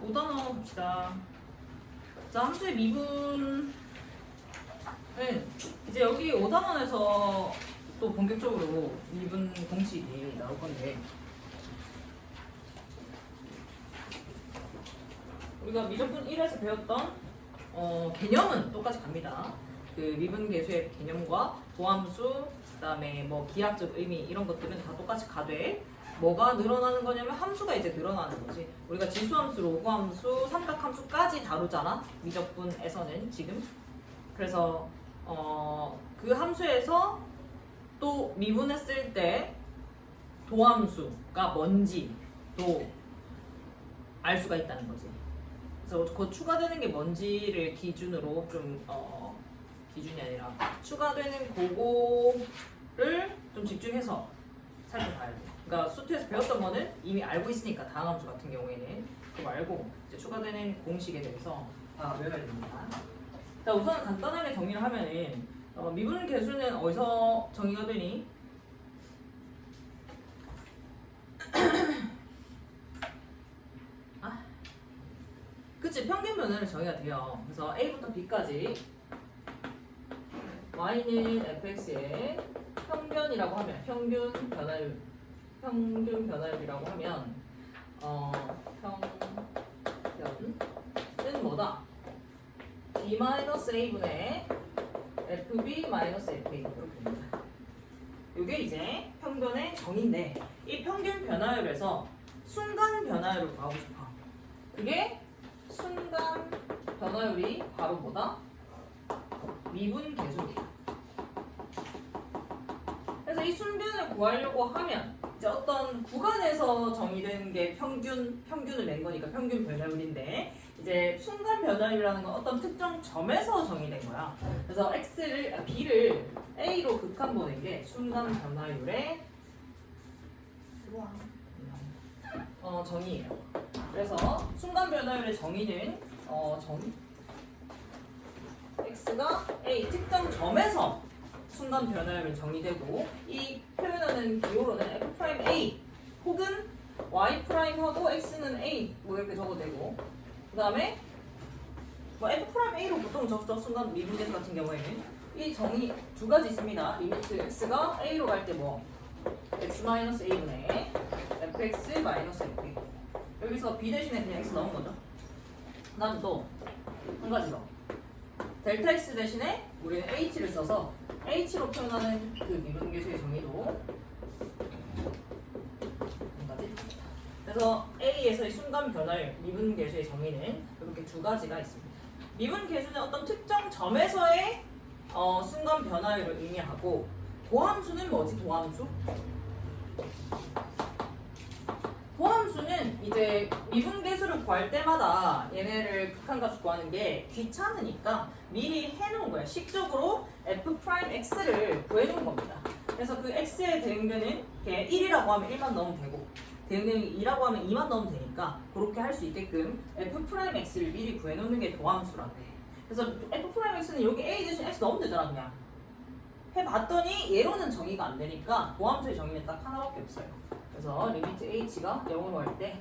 5단원 봅시다. 자, 함수의 미분은 이제 여기 5단원에서 또 본격적으로 미분 공식이 나올 건데, 우리가 미적분 1에서 배웠던 개념은 똑같이 갑니다. 그 미분 계수의 개념과 도함수, 그다음에 뭐 기하적 의미 이런 것들은 다 똑같이 가되, 뭐가 늘어나는 거냐면 함수가 이제 늘어나는 거지. 우리가 지수함수, 로그함수, 삼각함수까지 다루잖아, 미적분에서는 지금. 그래서 그 함수에서 또 미분했을 때 도함수가 뭔지도 알 수가 있다는 거지. 그래서 그 추가되는 게 뭔지를 기준으로 좀 기준이 아니라 추가되는 그거를 좀 집중해서 살펴봐야 돼. 그러니까 수트에서 배웠던 거는 이미 알고 있으니까 다음 함수 같은 경우에는 그거 말고 이제 추가되는 공식에 대해서 외워야 됩니다. 자, 우선 간단하게 정리를 하면은 미분 계수는 어디서 정의가 되니? 그치, 평균 변화를 정의가 돼요. 그래서 A부터 B까지 Y는 fx의 평균이라고 하면 평균 변화율이라고 하면 평균은 뭐다? B-A분의 FB-FA 이렇게 됩니다. 이게 이제 평균의 정의인데, 이 평균 변화율에서 순간 변화율을 구하고 싶어. 그게 순간 변화율이 바로 뭐다? 미분 계수입니다. 그래서 이 순변을 구하려고 하면 이제 어떤 구간에서 정의된 게 평균을 낸 거니까 평균 변화율인데, 이제 순간 변화율이라는 건 어떤 특정 점에서 정의된 거야. 그래서 B를 A로 극한 보낸 게 순간 변화율의 정의예요. 그래서 순간 변화율의 정의는 X가 A 특정 점에서 순간 변화율은 정의되고, 이 표현하는 기호로는 F'A 혹은 Y'하고 X는 A 뭐 이렇게 적어도 되고, 그 다음에 뭐 F'A로 보통 적죠. 순간 미분계수 같은 경우에는 이 정의 두 가지 있습니다. 리미트 X가 A로 갈 때 뭐 X-A분의 Fx-F 여기서 B 대신에 그냥 X 넣은 거죠. 그 다음 또 한 가지 더, 델타 X 대신에 우리는 H를 써서 H로 표현하는 그 미분계수의 정의도 한 가지. 그래서 A에서의 순간 변화율 미분계수의 정의는 이렇게 두 가지가 있습니다. 미분계수는 어떤 특정 점에서의 순간 변화율을 의미하고, 도함수는 뭐지? 도함수는 이제 미분계수를 구할 때마다 얘네를 극한값 구하는 게 귀찮으니까 미리 해놓은 거야. 식적으로 F'X를 구해놓은 겁니다. 그래서 그 X에 대응되는 게 1이라고 하면 1만 넣으면 되고, 대응되는 2라고 하면 2만 넣으면 되니까 그렇게 할 수 있게끔 F'X를 미리 구해놓는 게 도함수라고 해. 그래서 F'X는 여기 A 대신 X 넣으면 되잖아. 그냥 해봤더니 얘로는 정의가 안 되니까 도함수의 정의는 딱 하나밖에 없어요. 그래서 리미트 h가 0으로 할 때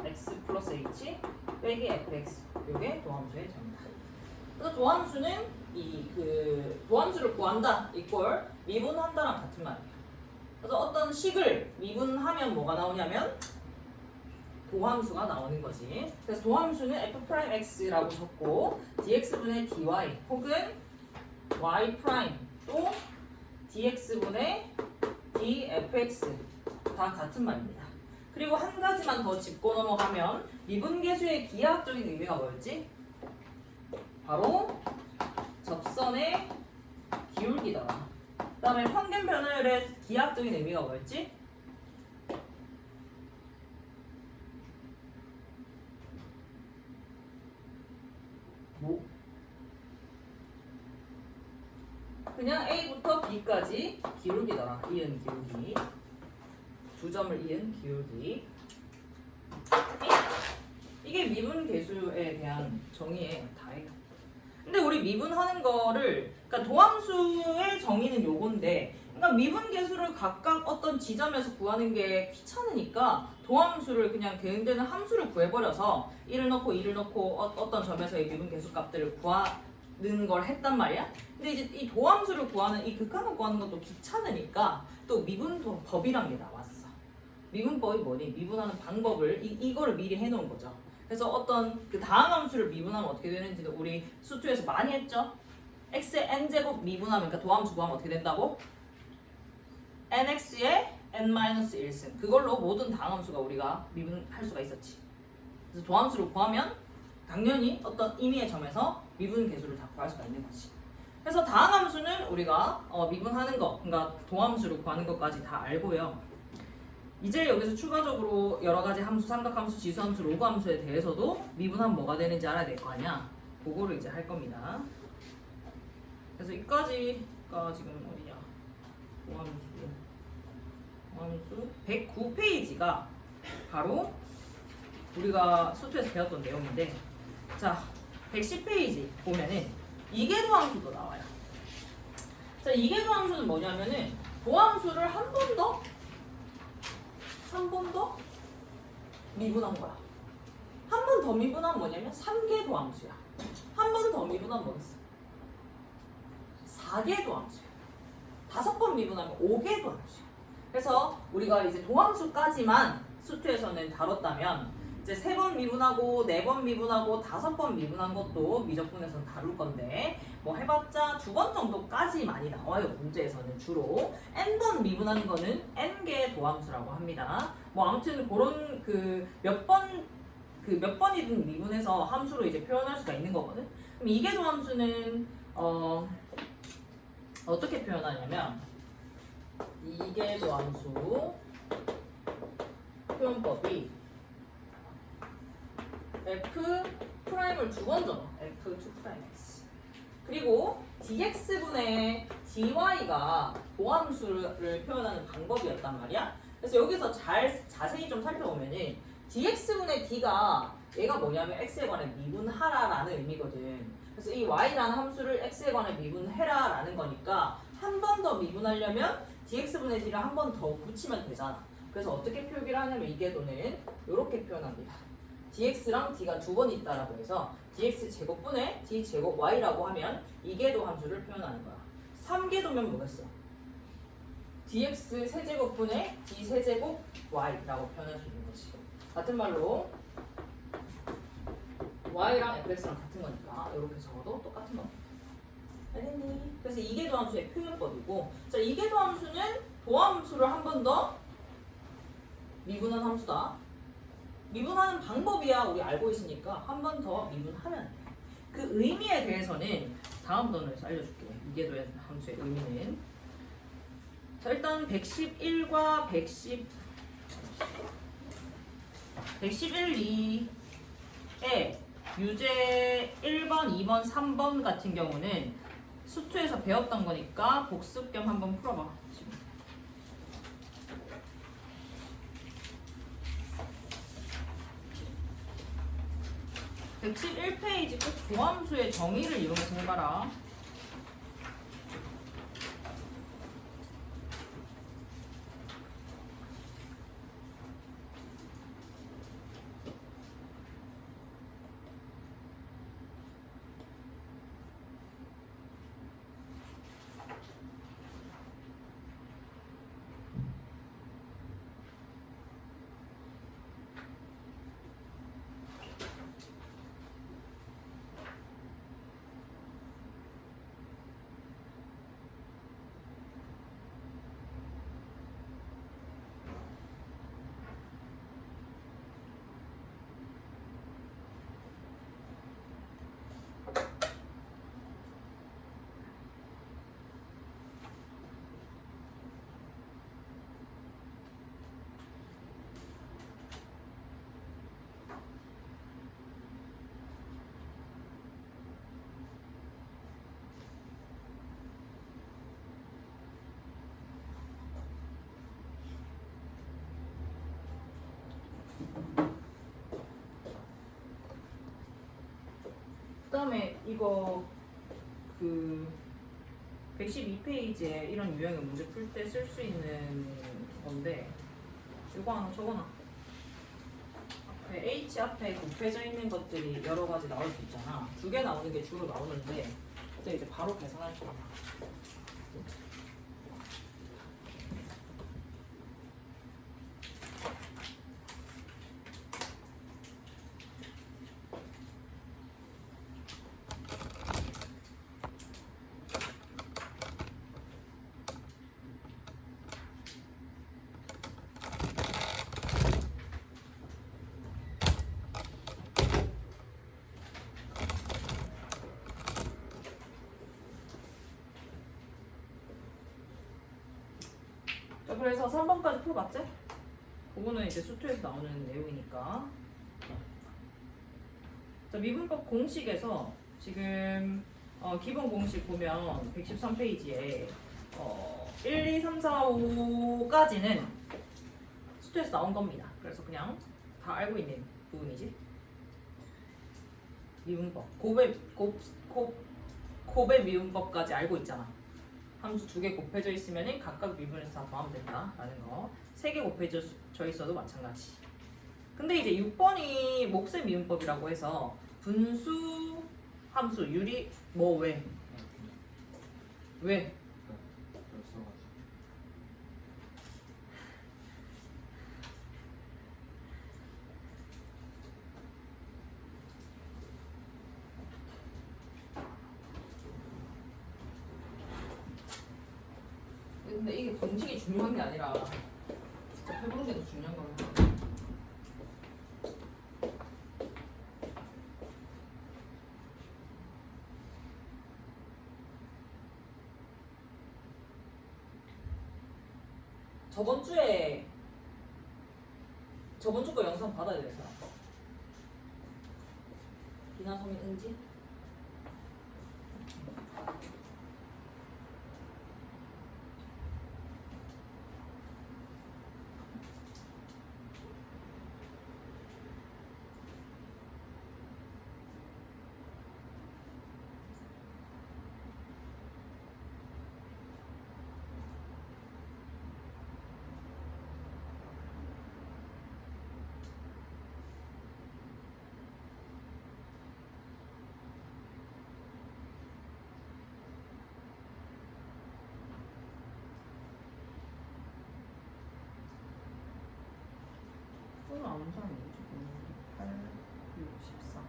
x 플러스 h 빼기 fx, 이게 도함수의 정의다. 그래서 도함수는 도함수를 구한다 이꼴 미분한다랑 같은 말이에요. 그래서 어떤 식을 미분하면 뭐가 나오냐면 도함수가 나오는 거지. 그래서 도함수는 f'x라고 적고, dx분의 dy 혹은 y' 또 dx분의 dfx 다 같은 말입니다. 그리고 한 가지만 더 짚고 넘어가면 미분계수의 기하학적인 의미가 뭐였지? 바로 접선의 기울기더라. 그 다음에 평균 변화율의 기하학적인 의미가 뭐였지? 그냥 A부터 B까지 기울기더라. 이은 기울기. 두 점을 이은 기울기. 이게 미분계수에 대한 정의의 다예요. 근데 우리 미분하는 거를, 그러니까 도함수의 정의는 요건데, 그러니까 미분계수를 각각 어떤 지점에서 구하는 게 귀찮으니까 도함수를 그냥 되는 함수를 구해버려서 1을 넣고 2를 넣고 어떤 점에서의 미분계수 값들을 구하는 걸 했단 말이야. 근데 이제 이 도함수를 구하는 이 극한을 구하는 것도 귀찮으니까 또 미분법이란 게 나왔어. 미분법이 뭐니? 미분하는 방법을 이거를 미리 해놓은 거죠. 그래서 어떤 그 다항함수를 미분하면 어떻게 되는지도 우리 수투에서 많이 했죠. x의 n제곱 미분하면 그러니까 도함수 구하면 어떻게 된다고? nx의 n-1승 그걸로 모든 다항함수가 우리가 미분할 수가 있었지. 그래서 도함수를 구하면 당연히 어떤 임의의 점에서 미분 계수를 다 구할 수가 있는 거지. 그래서 다항함수는 우리가 미분하는 거, 그러니까 도함수를 구하는 것까지 다 알고요. 이제 여기서 추가적으로 여러 가지 함수, 삼각함수, 지수함수, 로그함수에 대해서도 미분하면 뭐가 되는지 알아야 될 거 아니야. 그거를 이제 할 겁니다. 그래서 이까지가 지금 어디냐? 도함수 109페이지가 바로 우리가 수투에서 배웠던 내용인데, 자 110페이지 보면은 이계도함수도 나와요. 자 이계도함수는 뭐냐면은 도함수를 한 번 더 미분한 거야. 한 번 더 미분하면 뭐냐면 3계도함수야. 한 번 더 미분하면 뭐겠어? 4계도함수야. 5번 미분하면 5계도함수야. 그래서 우리가 이제 도함수까지만 수투에서는 다뤘다면 이제 3번 미분하고 4번 미분하고 5번 미분한 것도 미적분에서는 다룰 건데 뭐 해봤자 2번 정도까지 많이 나와요. 문제에서는 주로 n번 미분하는 거는 n개 도함수라고 합니다. 뭐 아무튼 그런 몇 번이든 미분해서 함수로 이제 표현할 수가 있는 거거든. 그럼 이계 도함수는 어떻게 표현하냐면 이계 도함수 표현법이 F'을 2번 적어. F2'X. 그리고 dx분의 dy가 도함수를 표현하는 방법이었단 말이야. 그래서 여기서 자세히 좀 살펴보면은 dx분의 d가 얘가 뭐냐면 x에 관해 미분하라라는 의미거든. 그래서 이 y라는 함수를 x에 관해 미분해라라는 거니까 한 번 더 미분하려면 dx분의 d를 한 번 더 붙이면 되잖아. 그래서 어떻게 표기를 하냐면 이계도는 이렇게 표현합니다. dx랑 d가 2번 있다라고 해서 dx 제곱분의 d 제곱 y라고 하면 이계도 함수를 표현하는 거야. 3계도면 뭐겠어? dx 세제곱분의 d 세제곱 y라고 표현할 수 있는 거지. 같은 말로 y랑 fx랑 같은 거니까 이렇게 적어도 똑같은 겁니다. 알겠니? 그래서 이계도 함수의 표현법이고, 자 이계도 함수는 도함수를 한 번 더 미분한 함수다. 미분하는 방법이야 우리 알고 있으니까 한 번 더 미분하면 돼. 그 의미에 대해서는 다음 번호에서 알려줄게. 이계도의 함수의 의미는. 자 일단 111과 111, 2에 유제 1번, 2번, 3번 같은 경우는 수투에서 배웠던 거니까 복습 겸 한번 풀어봐. 지금. (111페이지) 꼭 도함수의 정의를 이용해서 해봐라. 그 다음에 이거 112페이지에 이런 유형의 문제 풀 때 쓸 수 있는 건데 이거 하나 적어놔. 앞에 H 앞에 곱해져 있는 것들이 여러 가지 나올 수 있잖아. 2개 나오는 게 주로 나오는데 그때 이제 바로 계산할 수 있어. 자, 그래서 3번까지 풀어봤지? 그거는 이제 수투에서 나오는 내용이니까. 자, 미분법 공식에서 지금 기본 공식 보면 113페이지에 1, 2, 3, 4, 5까지는 수투에서 나온 겁니다. 그래서 그냥 다 알고 있는 부분이지. 미분법, 곱의 미분법까지 알고 있잖아. 함수 2개 곱해져 있으면 각각 미분에서 다 더하면 된다라는 거. 3개 곱해져 있어도 마찬가지. 근데 이제 6번이 몫의 미분법이라고 해서 분수 함수 유리 뭐 왜? 왜? 근데 이게 공식이 중요한 게 아니라 진짜 해보는 게 더 중요한 거야. 저번 주 거 영상 받아야 돼서 비나성인 은지? 오늘 아무 사람이 뭐지? 8, 6, 14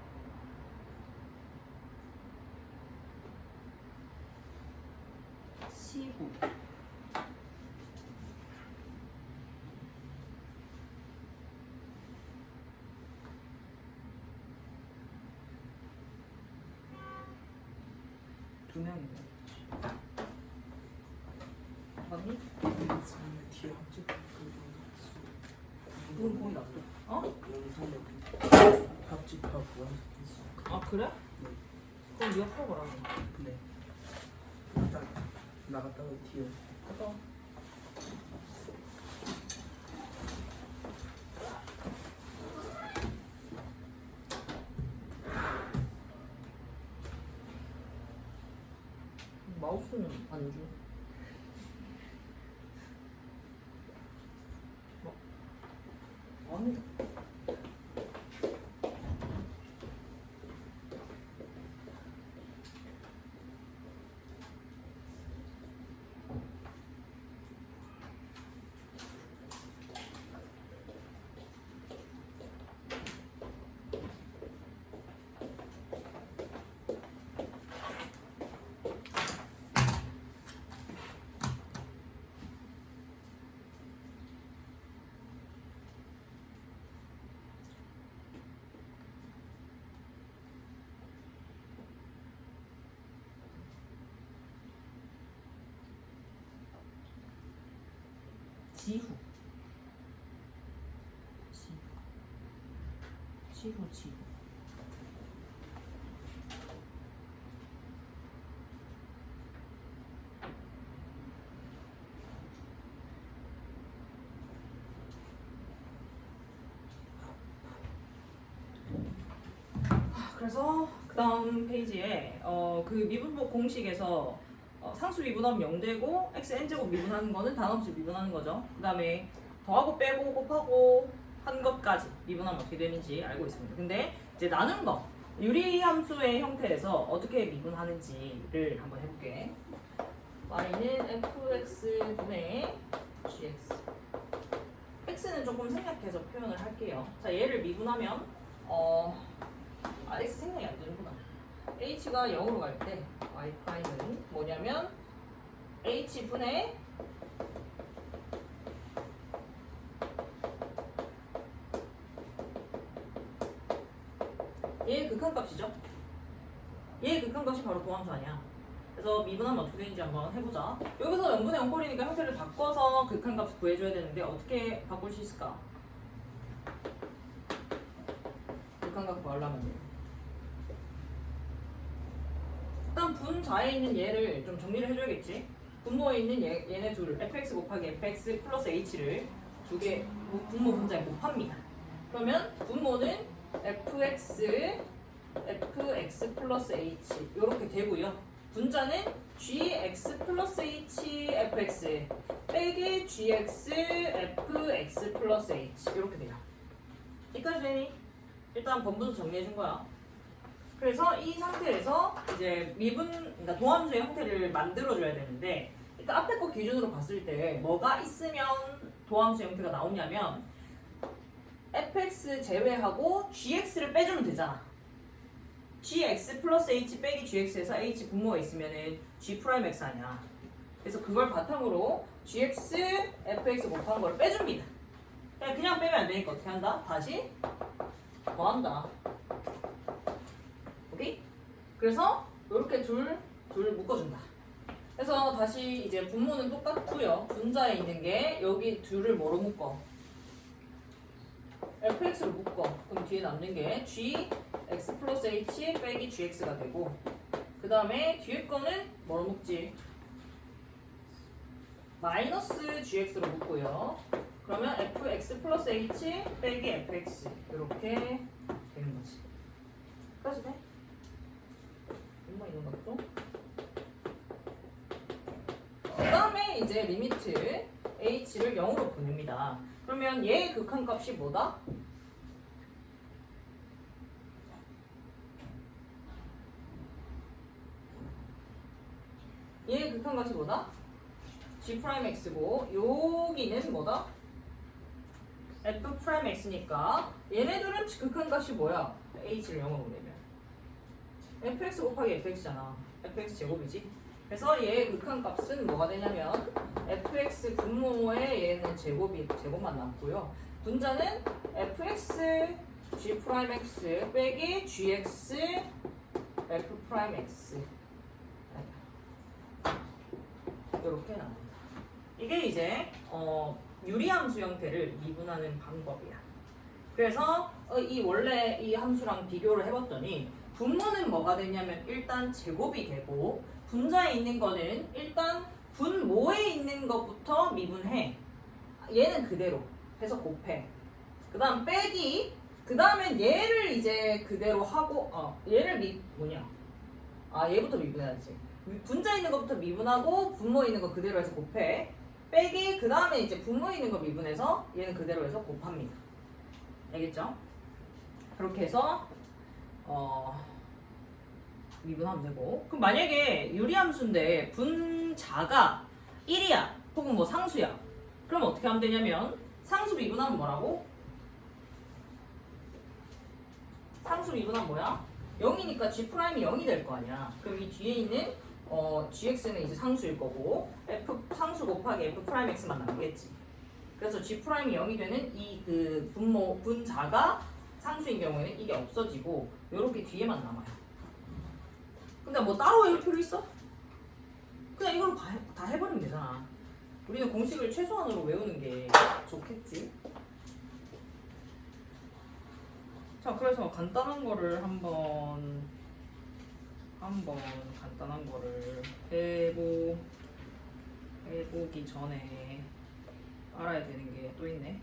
15 2명인데 맞니? 뒤에 합집 그건 거의 놔둬. 어? 합집하고 아 그래? 그럼 네가 풀어보라고. 네. 일단 나갔다가 뒤에 갔다 와. 마우스는 안 줘. 아니. 지후. 지후. 그래서 그 다음 페이지에 그 미분법 공식에서 상수 미분하면 0 되고 x n제곱 미분하는 거는 단함수 미분하는 거죠. 그 다음에 더하고 빼고 곱하고 한 것까지 미분하면 어떻게 되는지 알고 있습니다. 근데 이제 나눈 거 유리함수의 형태에서 어떻게 미분하는지를 한번 해볼게. y는 fx분의 gx. x는 조금 생략해서 표현을 할게요. 자, 얘를 미분하면 x 생략이 안 되는구나. h가 0으로 갈 때 y''은 뭐냐면 h분의 얘의 극한값이죠. 얘의 극한값이 바로 도함수 아니야. 그래서 미분하면 어떻게 되는지 한번 해보자. 여기서 0분의 0꼴이니까 형태를 바꿔서 극한값을 구해줘야 되는데 어떻게 바꿀 수 있을까? 극한값 구하려면 일단 분자에 있는 얘를 좀 정리를 해줘야겠지. 분모에 있는 얘네 둘을 fx 곱하기 fx 플러스 h를 두 개 분모 분자에 곱합니다. 그러면 분모는 fx 플러스 h 이렇게 되고요. 분자는 gx 플러스 h fx 빼기 gx fx 플러스 h 이렇게 돼요. 여기까지 되니? 일단 번분수 정리해준 거야. 그래서 이 상태에서 이제 그러니까 도함수의 형태를 만들어줘야 되는데 일단 앞에 거 기준으로 봤을 때 뭐가 있으면 도함수 형태가 나오냐면 fx 제외하고 gx를 빼주면 되잖아. gx 플러스 h 빼기 gx에서 h 분모가 있으면은 g'x 아니야. 그래서 그걸 바탕으로 gx, fx 곱한 걸 빼줍니다. 그냥 빼면 안 되니까 어떻게 한다? 다시 더한다. 오케이? 그래서 이렇게 둘 묶어준다. 그래서 다시 이제 분모는 똑같고요. 분자에 있는 게 여기 둘을 뭐로 묶어? fx로 묶어. 그럼 뒤에 남는 게 gx 플러스 h 빼기 gx가 되고 그 다음에 뒤에 거는 뭐로 묶지? 마이너스 gx로 묶고요. 그러면 fx 플러스 h 빼기 fx 이렇게 되는 거지. 여기까지 돼? 얼마 있는 것도? 그 다음에 이제 리미트 h를 0으로 보냅니다. 그러면 얘의 극한값이 뭐다? 얘의 극한값이 뭐다? g'x고 여기는 뭐다? f'x니까 얘네들은 극한값이 뭐야? h를 0으로 보내면 fx 곱하기 fx잖아. fx 제곱이지. 그래서 얘의 극한값은 뭐가 되냐면 fx 분모에 얘는 제곱만 남고요. 분자는 fx g'x 빼기 gx f'x 이렇게 나옵니다. 이게 이제 유리함수 형태를 미분하는 방법이야. 그래서 원래 이 함수랑 비교를 해봤더니 분모는 뭐가 되냐면 일단 제곱이 되고 분자에 있는 거는 일단 분모에 있는 것부터 미분해. 얘는 그대로 해서 곱해. 그 다음 빼기. 그 다음엔 얘를 이제 그대로 하고 얘를 얘부터 미분해야지. 분자에 있는 것부터 미분하고 분모에 있는 거 그대로 해서 곱해. 빼기. 그 다음에 이제 분모에 있는 거 미분해서 얘는 그대로 해서 곱합니다. 알겠죠? 그렇게 해서 미분하면 되고. 그럼 만약에 유리함수인데 분자가 1이야 혹은 뭐 상수야. 그럼 어떻게 하면 되냐면 상수 미분하면 뭐라고? 상수 미분하면 뭐야? 0이니까 g'이 0이 될 거 아니야. 그럼 이 뒤에 있는 gx는 이제 상수일 거고 f 상수 곱하기 f'x만 남겠지. 그래서 g'이 0이 되는 이 그 분자가 상수인 경우에는 이게 없어지고 요렇게 뒤에만 남아요. 근데 뭐 따로 외울 필요 있어? 그냥 이걸로 다 해버리면 되잖아. 우리는 공식을 최소한으로 외우는 게 좋겠지. 자, 그래서 간단한 거를 한번 간단한 거를 해보기 전에 알아야 되는 게 또 있네.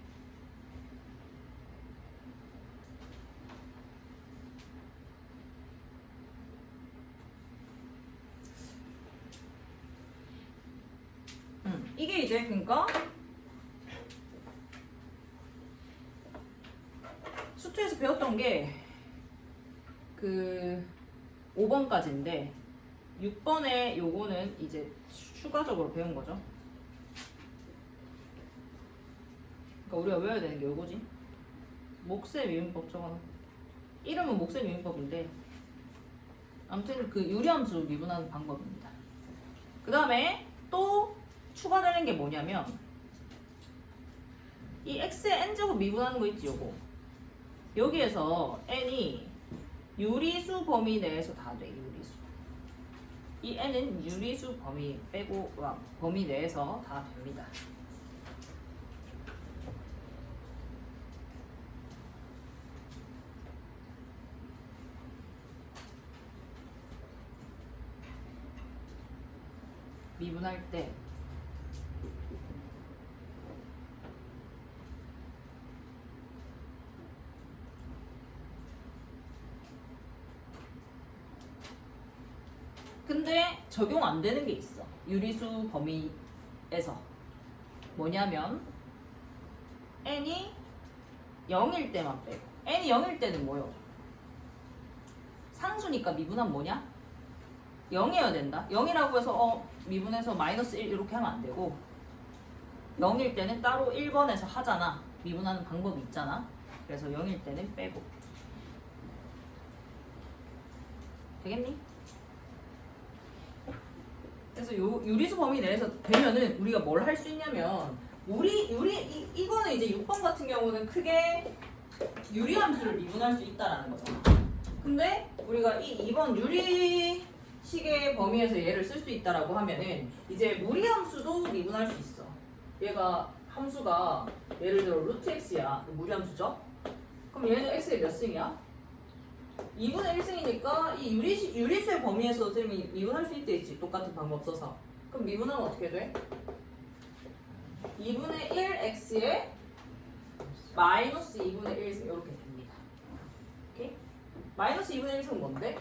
이제 그러니까 수투에서 배웠던 게 그 5번까지인데 6번에 요거는 이제 추가적으로 배운 거죠. 그러니까 우리가 외워야 되는 게 요거지. 목세 미분법 적어놔. 이름은 목세 미분법인데 아무튼 그 유리함수 미분하는 방법입니다. 그 다음에 또 추가되는 게 뭐냐면 이 x의 n제곱 미분하는 거 있지 요거. 여기에서 n이 유리수 범위 내에서 다 돼. 유리수. 이 n은 유리수 범위 빼고 범위 내에서 다 됩니다. 미분할 때 근데 적용 안 되는 게 있어. 유리수 범위에서 뭐냐면 n이 0일 때만 빼고 n이 0일 때는 뭐요? 상수니까 미분하면 뭐냐? 0이어야 된다. 0이라고 해서 미분해서 마이너스 1 이렇게 하면 안 되고 0일 때는 따로 1번에서 하잖아. 미분하는 방법이 있잖아. 그래서 0일 때는 빼고 되겠니? 그래서 유리수 범위 내에서 되면은 우리가 뭘 할 수 있냐면 이거는 이제 6번 같은 경우는 크게 유리함수를 미분할 수 있다라는 거잖아. 근데 우리가 이 2번 유리식의 범위에서 얘를 쓸 수 있다라고 하면은 이제 무리함수도 미분할 수 있어. 얘가 함수가 예를 들어 루트 x야. 무리함수죠? 그럼 얘는 x의 몇 승이야? 2분의 1승이니까 이 유리수의 범위에서 선생님이 미분할 수 있대지. 똑같은 방법 써서. 그럼 미분하면 어떻게 돼? 2분의 1x에 마이너스 2분의 1승 이렇게 됩니다. 오케이? 마이너스 2분의 1승은 뭔데?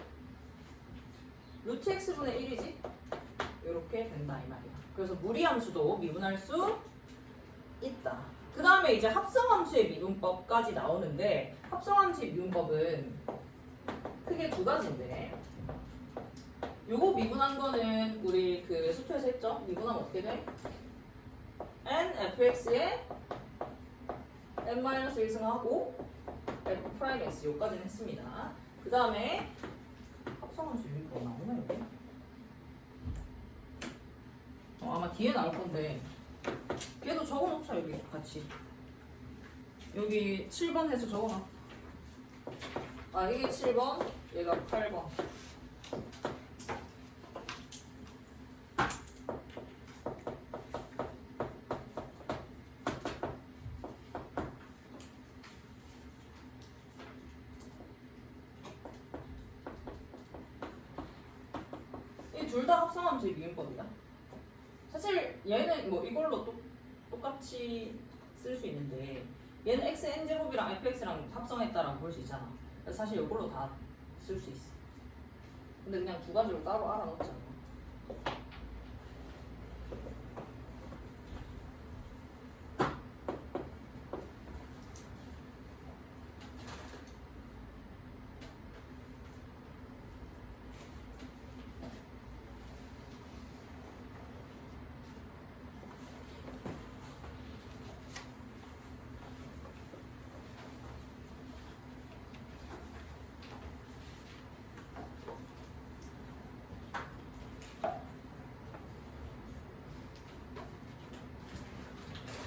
루트 x분의 1이지? 이렇게 된다 이 말이야. 그래서 무리함수도 미분할 수 있다. 그 다음에 이제 합성함수의 미분법까지 나오는데 합성함수의 미분법은 크게 두 가지인데 요거 미분한 거는 우리 그 수표에서 했죠? 미분하면 어떻게 돼? n fx에 n-1승하고 f'(x) 요까지는 했습니다. 그 다음에 합성함수 미분법 나오나 여기? 아마 뒤에 나올 건데 걔도 적어놓자 여기 같이. 여기 7번 해서 적어놔. 아 이게 7번, 얘가 8번. 이 둘 다 합성함수의 미분법이다. 사실 얘는 뭐 이걸로 똑같이 쓸 수 있는데 얘는 xn제곱이랑 fx랑 합성했다라고 볼 수 있잖아. 그래서 사실 이걸로 다 쓸 수 있어. 근데 그냥 두 가지로 따로 알아놓자.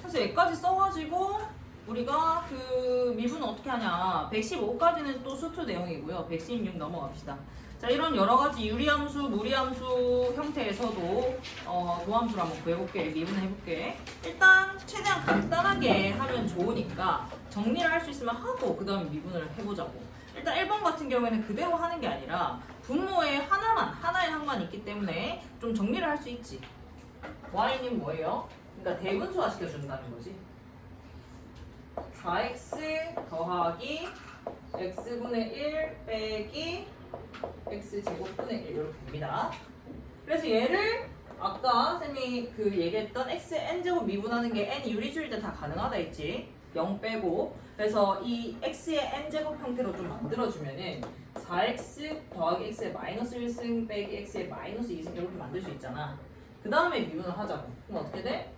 그래서 여기까지 써가지고 우리가 그 미분은 어떻게 하냐. 115까지는 또 수투 내용이고요. 116 넘어갑시다. 자, 이런 여러 가지 유리함수, 무리함수 형태에서도 도함수를 한번 구해볼게. 미분해볼게. 일단 최대한 간단하게 하면 좋으니까 정리를 할 수 있으면 하고 그 다음에 미분을 해보자고. 일단 1번 같은 경우에는 그대로 하는 게 아니라 분모에 하나의 항만 있기 때문에 좀 정리를 할 수 있지. y는 뭐예요? 그러니까 대분수화 시켜준다는 거지. 4x 더하기 x분의 1 빼기 x제곱분의 1 이렇게 됩니다. 그래서 얘를 아까 쌤이 그 얘기했던 x n제곱 미분하는 게 n이 유리수일 때 다 가능하다 했지. 0 빼고. 그래서 이 x의 n제곱 형태로 좀 만들어주면은 4x 더하기 x의 마이너스 1승 빼기 x의 마이너스 2승 이렇게 만들 수 있잖아. 그 다음에 미분을 하자고. 그럼 어떻게 돼?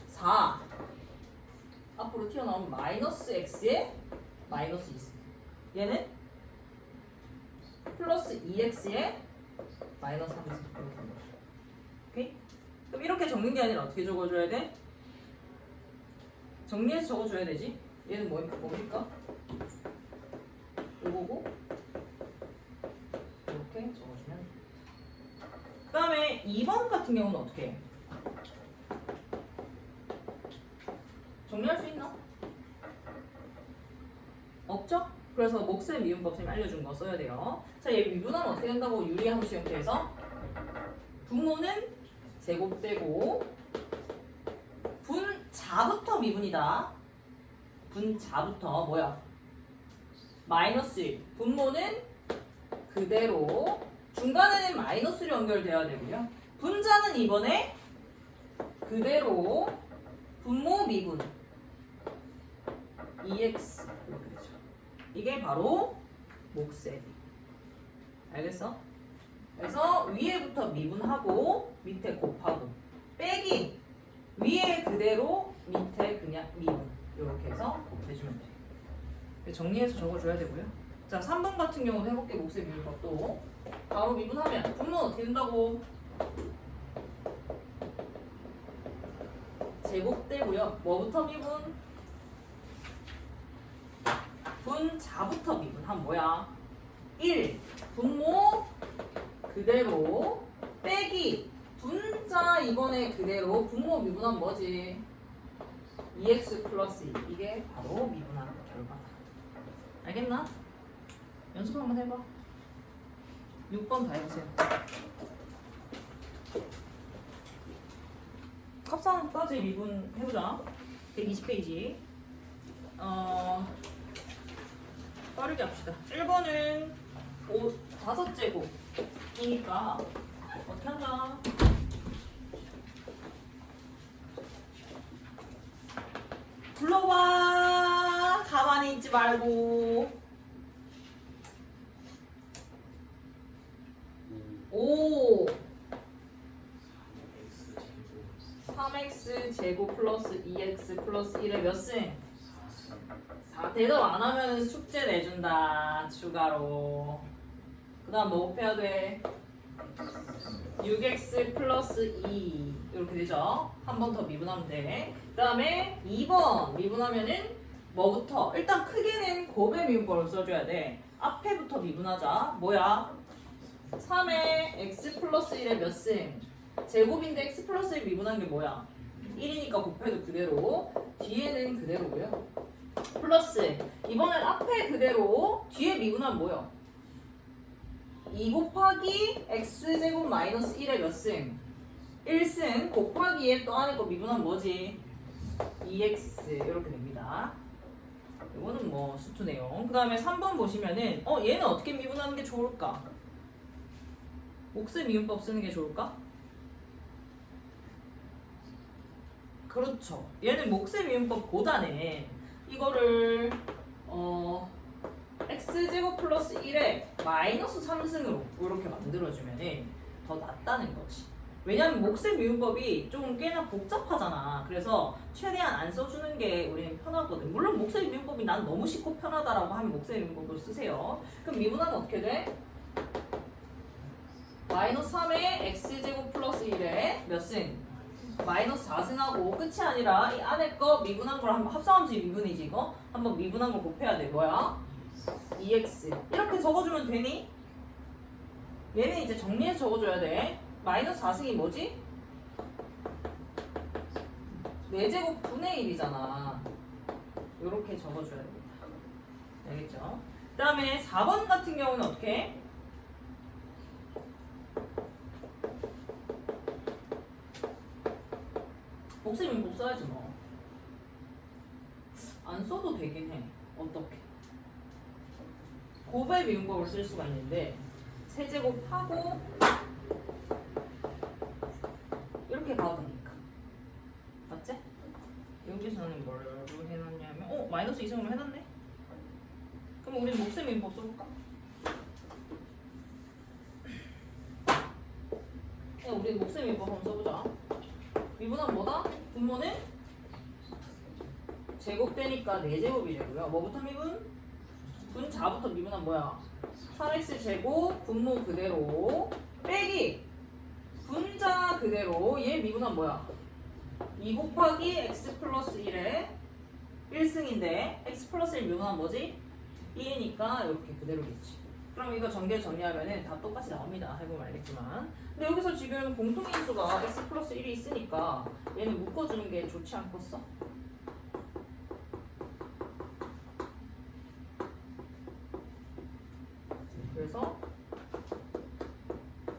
4 앞으로 튀어나오면 마이너스 x의 마이너스 2승. 얘는 플러스 2x의 마이너스 3승. 이렇게 되는 거죠. 오케이? 그럼 이렇게 적는 게 아니라 어떻게 적어줘야 돼? 정리해서 적어줘야 되지. 얘는 뭡니까? 요거고 이렇게 적어주면 돼. 그 다음에 2번 같은 경우는 어떻게 해? 정리할 수 있나? 없죠? 그래서 목셈 미분법 쌤이 알려준 거 써야 돼요. 자, 얘 미분하면 어떻게 된다고? 유리함수 형태에서 분모는 제곱되고 분자부터 미분이다. 분자부터 뭐야? 마이너스 1. 분모는 그대로 중간에는 마이너스로 연결돼야 되고요. 분자는 이번에 그대로 분모 미분 2x 이렇게 되죠. 이게 바로 목셈. 알겠어? 그래서 위에부터 미분하고 밑에 곱하고 빼기 위에 그대로 밑에 그냥 미분 이렇게 해서 곱해주면 돼. 정리해서 적어줘야 되고요. 자, 3번 같은 경우도 해볼게. 목셈 미분법도 바로 미분하면 분모는 어떻게 된다고? 제곱되고요. 뭐부터 미분? 분자부터 미분하면 뭐야? 1 분모 그대로 빼기 분자 이번에 그대로 분모 미분하면 뭐지? 2x 플러스 2 이게 바로 미분하는 결과다. 알겠나? 연습 한번 해봐. 6번 다 해보세요. 합산까지 미분 해보자. 120페이지. 빠르게 합시다. 1번은 5제곱이니까 어떻게 한다? 불러와. 가만히 있지 말고. 5 3x 제곱 플러스 2x 플러스 1의 몇 승? 4. 대답 안 하면 숙제 내준다. 추가로. 그 다음 뭐 곱해야 돼? 6x 플러스 2 이렇게 되죠. 한 번 더 미분하면 돼. 그 다음에 2번 미분하면은 뭐부터? 일단 크게는 곱의 미분법을 써줘야 돼. 앞에부터 미분하자. 뭐야? 3의 x 플러스 1의 몇 승? 제곱인데 x 플러스 1 미분한 게 뭐야? 1이니까 곱해도 그대로. 뒤에는 그대로고요. 플러스 이번엔 앞에 그대로 뒤에 미분하면 뭐야? 2 곱하기 x제곱 마이너스 1의 몇 승? 1승 곱하기에 또 안에 거 미분하면 뭐지? 2x 이렇게 됩니다. 이거는 뭐 수투 내용. 그 다음에 3번 보시면은 얘는 어떻게 미분하는 게 좋을까? 목셈 미분법 쓰는 게 좋을까? 그렇죠. 얘는 목셈 미분법보다는 이거를 x제곱 플러스 1에 마이너스 3승으로 이렇게 만들어주면은 더 낫다는 거지. 왜냐면 목셈 미분법이 좀 꽤나 복잡하잖아. 그래서 최대한 안 써주는 게 우리는 편하거든. 물론 목셈 미분법이 난 너무 쉽고 편하다라고 하면 목셈 미분법을 쓰세요. 그럼 미분하면 어떻게 돼? 마이너스 3의 x제곱 플러스 1에 몇 승? 마이너스 4승하고 끝이 아니라 이 안에 거 미분한 걸 한번 합성함수 미분이지 이거? 한번 미분한 걸 곱해야 돼. 뭐야? 2x 이렇게 적어주면 되니? 얘는 이제 정리해서 적어줘야 돼. 마이너스 4승이 뭐지? 4제곱 분의 1이잖아. 이렇게 적어줘야 됩니다. 알겠죠? 그 다음에 4번 같은 경우는 어떻게 해? 목셈 미분법 써야지 뭐. 안 써도 되긴 해. 어떻게? 곱의 미분법을 쓸 수가 있는데 세제곱하고 봐도 되니까. 맞지? 여기서는 뭘로 해놨냐면 마이너스 2승으로 해놨네? 그럼 우리 목셈 미분법 써볼까? 우리 목셈 미분법 한번 써보자. 미분은 뭐다? 분모는 제곱되니까 4제곱이 되고요. 뭐부터 미분? 분자부터 미분은 뭐야? 3x 제곱 분모 그대로 빼기 분자 그대로 얘 미분은 뭐야? 2 곱하기 x 플러스 1에 1승인데 x 플러스 1 미분은 뭐지? 2니까 이렇게 그대로겠지. 그럼 이거 전개 정리하면은 다 똑같이 나옵니다. 해보면 알겠지만. 근데 여기서 지금 공통인수가 x 플러스 1이 있으니까 얘는 묶어주는 게 좋지 않겠어? 그래서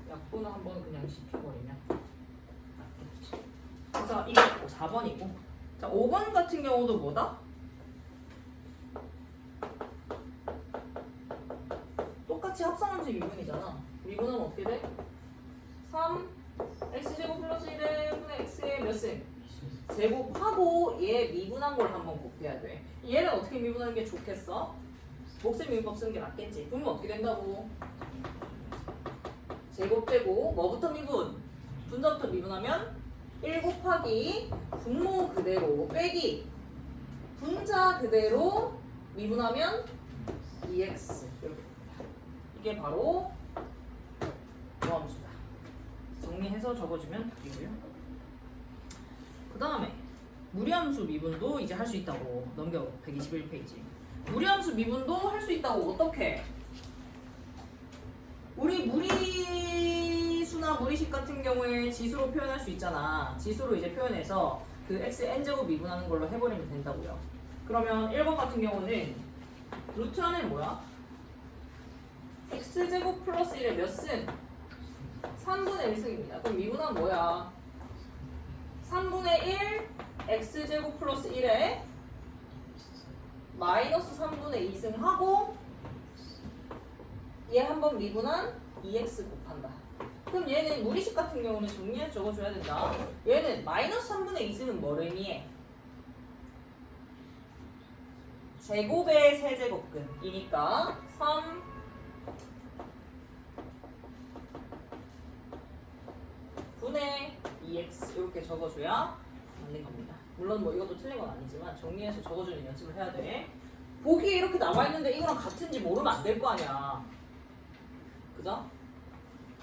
약분을 한번 그냥 시켜버리면 낫겠지. 그래서 이게 4번이고, 자 5번 같은 경우도 뭐다? 똑같이 합성함수 미분이잖아. 미분은 어떻게 돼? 3 x제곱 플러스 1의 분의 x의 몇 승? 제곱하고 얘 미분한 걸 한번 곱해야 돼. 얘는 어떻게 미분하는 게 좋겠어? 목셈 미분법 쓰는 게 낫겠지. 그러면 어떻게 된다고? 제곱되고 뭐부터 미분? 분자부터 미분하면 1 곱하기 분모 그대로 빼기 분자 그대로 미분하면 2x 이렇게. 이게 바로 모함수다. 정리해서 적어주면 되고요. 그 다음에 무리함수 미분도 이제 할 수 있다고. 넘겨 121페이지. 무리함수 미분도 할 수 있다고. 어떻게? 우리 무리수나 무리식 같은 경우에 지수로 표현할 수 있잖아. 지수로 이제 표현해서 그 x n제곱 미분하는 걸로 해버리면 된다고요. 그러면 1번 같은 경우는 루트 안에 뭐야? x제곱 플러스 1의 몇 승? 3분의 1승입니다. 그럼 미분은 뭐야? 3분의 1 x제곱 플러스 1에 마이너스 3분의 2승 하고 얘 한번 미분한 2x 곱한다. 그럼 얘는 무리식 같은 경우는 정리해서 적어줘야 된다. 얘는 마이너스 3분의 2승은 뭘 의미해? 제곱의 세제곱근이니까 3 분의 2x 이렇게 적어줘야 맞는 겁니다. 물론 뭐 이것도 틀린 건 아니지만 정리해서 적어주는 연습을 해야 돼. 보기에 이렇게 나와 있는데 이거랑 같은지 모르면 안 될 거 아니야. 그죠?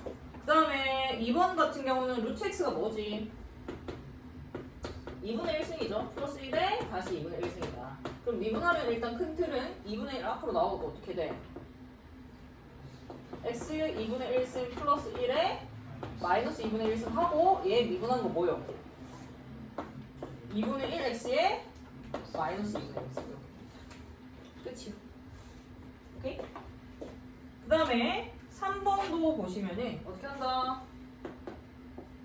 그 다음에 2번 같은 경우는 루트 x가 뭐지? 2분의 1승이죠. 플러스 1에 다시 2분의 1승이다. 그럼 미분하면 일단 큰 틀은 2분의 1 앞으로 나오고 어떻게 돼? x 2분의 1승 플러스 1에 마이너스 2분의 1승 하고 얘 미분한 거 뭐요? 2분의 1x에 마이너스 2분의 1승. 끝이요. 오케이? 그 다음에 3번도 보시면은 어떻게 한다?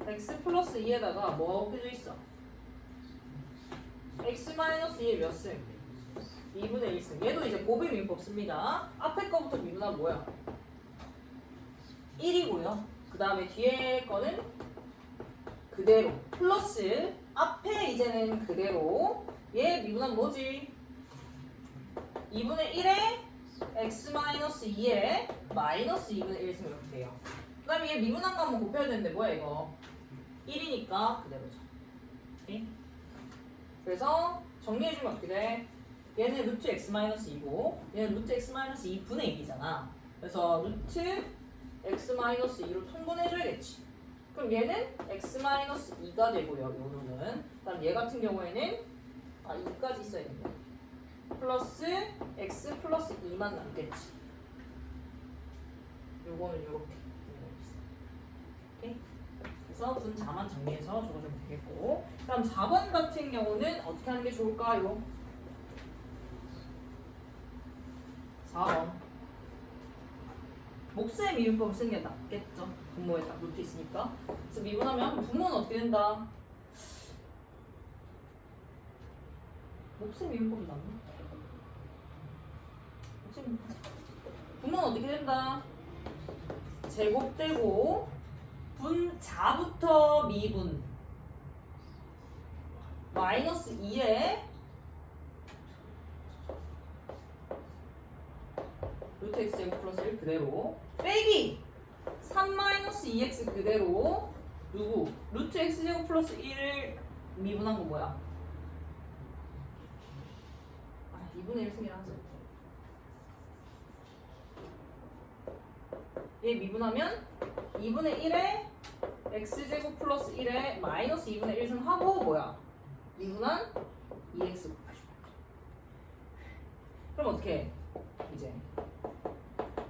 x 플러스 2에다가 뭐 껴져 있어? x 마이너스 2의 몇 승? 2분의 1승. 얘도 이제 곱의 미분법 씁니다. 앞에 거부터 미분하면 뭐야? 1이고요. 그 다음에 뒤에 거는 그대로 플러스 앞에 이제는 그대로 얘 미분하면 뭐지? 2분의 1에 x-2에 마이너스 2분의 1승 이렇게 돼요. 그 다음에 얘 미분한 거 한번 곱해야 되는데 뭐야 이거? 1이니까 그대로죠. 오케이? 그래서 정리해주면 어떻게 돼? 얘는 루트 x-2고 얘는 루트 x-2분의 1이잖아. 그래서 루트 x-2로 통분해줘야겠지. 그럼 얘는 x-2가 되고요. 요놈은. 그다음 얘 같은 경우에는 2까지 있어야 됩니다. 플러스 x 플러스 2만 남겠지. 요거는 요렇게. 오케이? 그래서 분자만 정리해서 적어주면 되겠고. 그럼 4번 같은 경우는 어떻게 하는 게 좋을까요? 4번. 목셈 미분법을 쓰는 게 낫겠죠. 분모에 딱 루트 있으니까. 그래서 미분하면 분모는 어떻게 된다? 목셈 미분법이 낫나? 목셈 미분법. 분모는 어떻게 된다? 제곱되고 분자부터 미분 마이너스 2에 루트 x제곱 플러스 1 그대로 빼기 3 마이너스 2x 그대로 누구? 루트 x제곱 플러스 1을 미분한 거 뭐야? 2분의 1 승이랑 하자. 얘 미분하면 2분의 1에 x제곱 플러스 1에 마이너스 2분의 1 승하고 뭐야? 미분한 2x 곱해줘. 그럼 어떻게 해? 이제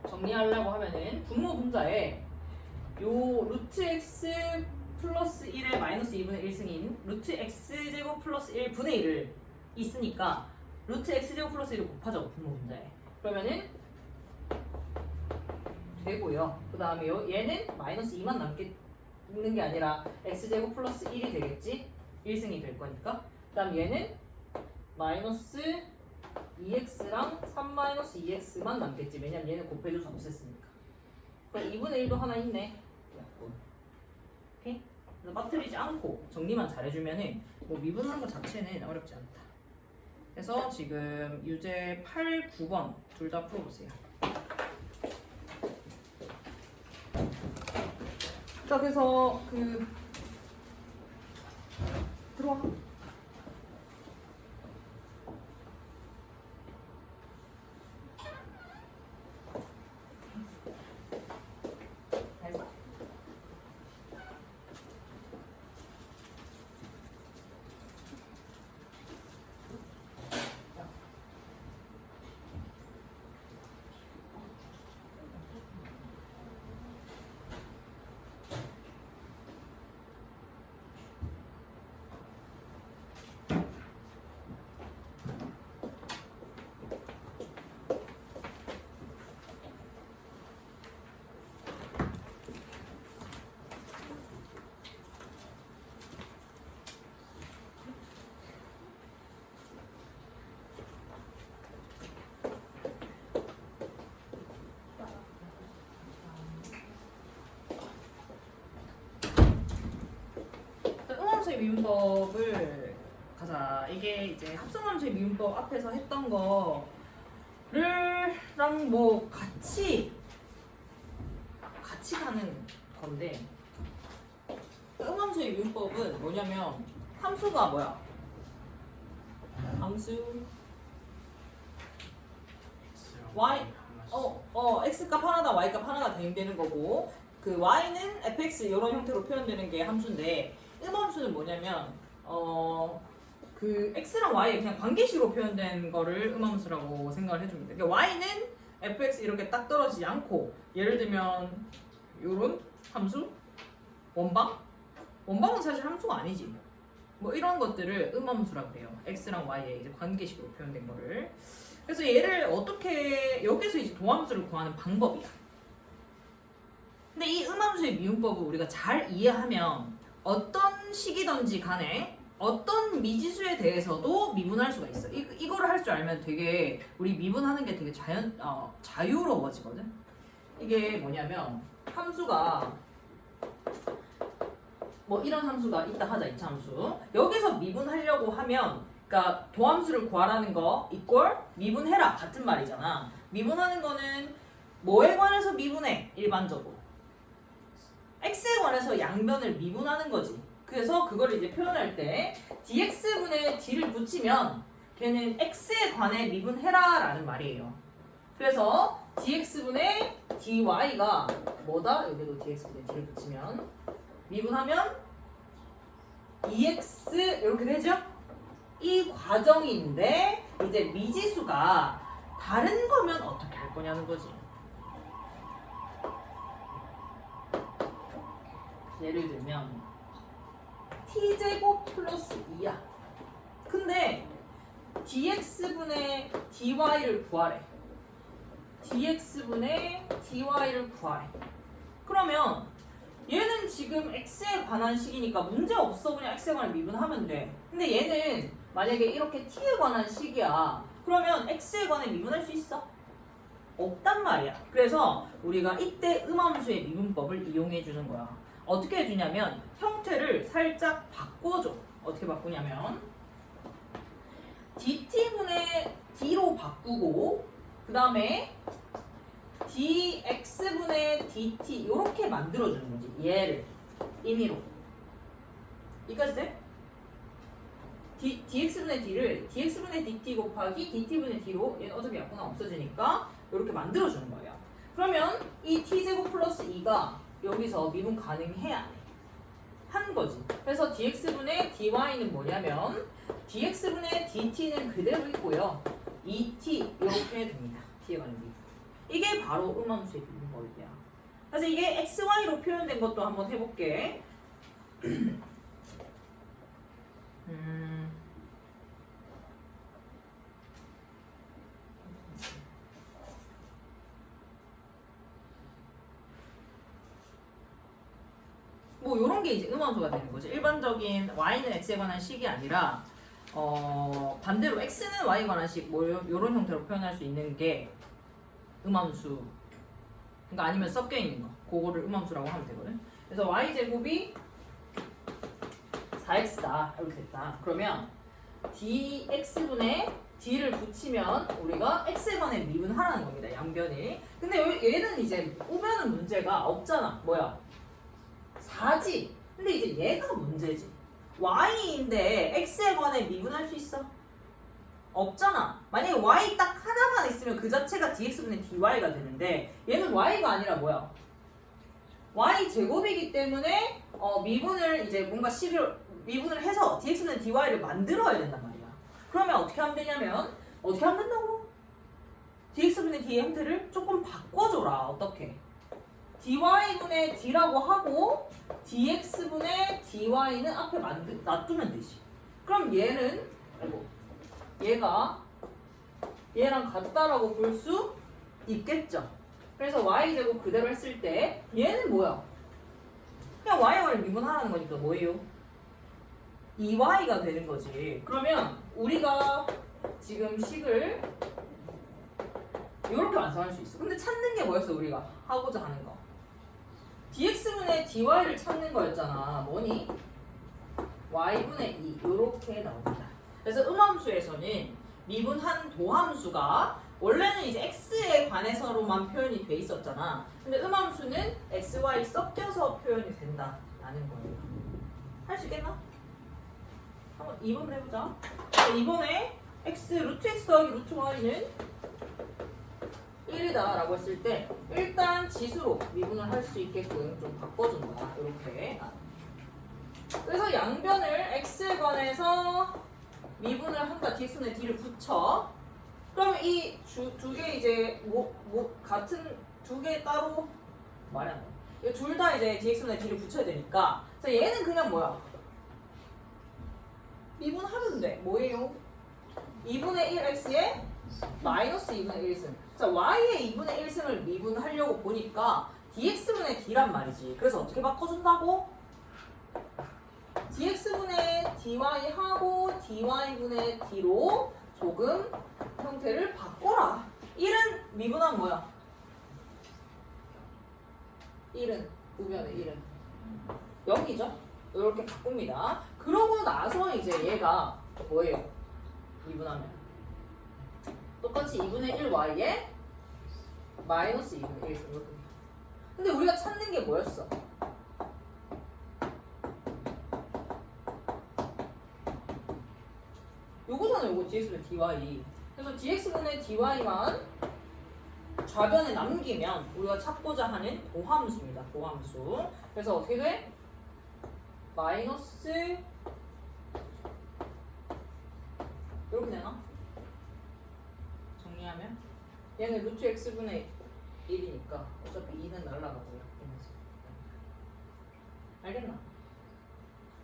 정리하려고 하면은 분모 분자에 요 루트 x 플러스 1에 마이너스 2분의 1승인 루트 x제곱 플러스 1분의 1을 있으니까 루트 x제곱 플러스 1을 곱하자고 분모 분자에. 그러면은 되고요. 그 다음에 얘는 마이너스 2만 남는 게 아니라 x제곱 플러스 1이 되겠지? 1승이 될 거니까. 그 다음 얘는 마이너스 2x랑 3 마이너스 2x만 남겠지. 왜냐면 얘는 곱해줘서 없앴으니까. 그럼 2분의 1도 하나 있네. 약분. 오케이? 그래서 빠뜨리지 않고 정리만 잘해주면은 뭐 미분하는 것 자체는 어렵지 않다. 그래서 지금 유제 8, 9번 둘 다 풀어보세요. 자, 그래서 들어와. 합성함수의 미분법을 가자. 이게 이제 합성함수의 미분법 앞에서 했던 거를랑 뭐 같이 가는 건데, 음함수의 미분법은 뭐냐면 함수가 뭐야? 함수 y x값 하나다 y값 하나가 대응되는 거고, 그 y는 fx 이런 형태로 표현되는 게 함수인데, 음함수는 뭐냐면 그 x랑 y의 그냥 관계식으로 표현된 거를 음함수라고 생각을 해주면 돼. 그러니까 y는 fx 이렇게 딱 떨어지지 않고, 예를 들면 요런 함수 원방은 사실 함수가 아니지. 뭐 이런 것들을 음함수라고 해요. x랑 y의 이제 관계식으로 표현된 거를. 그래서 얘를 어떻게 여기서 이제 도함수를 구하는 방법이야. 근데 이 음함수의 미분법을 우리가 잘 이해하면 어떤 식이든지 간에 어떤 미지수에 대해서도 미분할 수가 있어. 이거를 할 줄 알면 되게 우리 미분하는 게 되게 자유로워지거든. 이게 뭐냐면 함수가 뭐 이런 함수가 있다 하자. 이차함수 여기서 미분하려고 하면, 그러니까 도함수를 구하라는 거 이꼴 미분해라 같은 말이잖아. 미분하는 거는 뭐에 관해서 미분해? 일반적으로 x에 관해서 양변을 미분하는 거지. 그래서 그걸 이제 표현할 때 dx분의 d를 붙이면 걔는 x에 관해 미분해라 라는 말이에요. 그래서 dx분의 dy가 뭐다? 여기도 dx분의 d를 붙이면 미분하면 2x 이렇게 되죠? 이 과정인데, 이제 미지수가 다른 거면 어떻게 할 거냐는 거지. 예를 들면 t제곱 플러스 2야. 근데 dx분의 dy를 구하래. dx분의 dy를 구하래. 그러면 얘는 지금 x에 관한 식이니까 문제 없어. 그냥 x에 관한 미분하면 돼. 근데 얘는 만약에 이렇게 t에 관한 식이야. 그러면 x에 관해 미분할 수 있어? 없단 말이야. 그래서 우리가 이때 음함수의 미분법을 이용해 주는 거야. 어떻게 해주냐면 형태를 살짝 바꿔줘. 어떻게 바꾸냐면 dt분의 d로 바꾸고 그 다음에 dx분의 dt 이렇게 만들어주는 거지. 얘를 임의로. 이까지 돼? dx분의 d를 dx분의 dt 곱하기 dt분의 d로 얘는 어차피 약분하면 없어지니까 이렇게 만들어주는 거예요. 그러면 이 t제곱 플러스 2가 여기서 미분 가능해 안 해? 한 거지. 그래서 dx분의 dy는 뭐냐면 dx분의 dt는 그대로 있고요. 2t 이렇게 됩니다. t에 관한 미분. 이게 바로 음함수의 미분법이야. 그래서 이게 xy로 표현된 것도 한번 해볼게. 뭐 요런 게 이제 음함수가 되는 거죠. 일반적인 y는 x에 관한 식이 아니라 반대로 x는 y에 관한 식 뭐 요런 형태로 표현할 수 있는 게 음함수. 그러니까 아니면 섞여 있는 거. 그거를 음함수라고 하면 되거든. 그래서 y제곱이 4x다. 이렇게 됐다. 그러면 dx분의 d를 붙이면 우리가 x에 관해 미분하라는 겁니다. 양변이. 근데 얘는 이제 오면은 문제가 없잖아. 뭐야? 4지. 근데 이제 얘가 문제지. y인데 x에 관해 미분할 수 있어? 없잖아. 만약에 y 딱 하나만 있으면 그 자체가 dx분의 dy가 되는데 얘는 y가 아니라 뭐야? y 제곱이기 때문에 미분을 이제 뭔가 식을 미분을 해서 dx분의 dy를 만들어야 된단 말이야. 그러면 어떻게 하면 되냐면 어떻게 하면 된다고? dx분의 d의 형태를 조금 바꿔줘라. 어떻게? dy분의 d라고 하고 dx분의 dy는 앞에 놔두면 되지. 그럼 얘는 얘가 얘랑 같다라고 볼 수 있겠죠. 그래서 y제곱 그대로 했을 때 얘는 뭐야? 그냥 y를 미분하라는 거니까 뭐예요? 2y가 되는 거지. 그러면 우리가 지금 식을 이렇게 완성할 수 있어. 근데 찾는 게 뭐였어? 우리가 하고자 하는 거. dx분의 dy를 찾는 거였잖아. 뭐니? y분의 2 이렇게 나옵니다. 그래서 음함수에서는 미분한 도함수가 원래는 이제 x에 관해서로만 표현이 돼 있었잖아. 근데 음함수는 x, y 섞여서 표현이 된다라는 거예요. 할 수 있겠나? 한번 2번을 해보자. 이번에 x, 루트 x 더하기 루트 y는 1이다 라고 했을 때 일단 지수로 미분을 할 수 있게끔 좀 바꿔준 거야. 이렇게. 그래서 양변을 x에 관해서 미분을 한다. dx분의 d를 붙여. 그러면 이 두 개 이제 같은 두 개 따로 말이 안 돼. 둘 다 이제 dx분의 d를 붙여야 되니까. 그래서 얘는 그냥 뭐야? 미분하면 돼. 뭐예요? 2분의 1x에 마이너스 2분의 1승. 자, y의 2분의 1승을 미분하려고 보니까 dx분의 d란 말이지. 그래서 어떻게 바꿔준다고? dx분의 dy하고 dy분의 d로 조금 형태를 바꿔라. 1은 미분하면 뭐야? 1은 우변의 1은 0이죠? 이렇게 바꿉니다. 그러고 나서 이제 얘가 뭐예요? 미분하면 똑같이 2분의 1y에 마이너스 2분의 1 이렇게. 근데 우리가 찾는 게 뭐였어? 요거잖아. 요거 dx분의 dy. 그래서 dx분의 dy만 좌변에 남기면 우리가 찾고자 하는 도함수입니다. 도함수. 그래서 어떻게 돼? 마이너스 이렇게 되나? 정리하면 얘는 루트 x분의 1이니까 어차피 2는 날라가고요. 알겠나?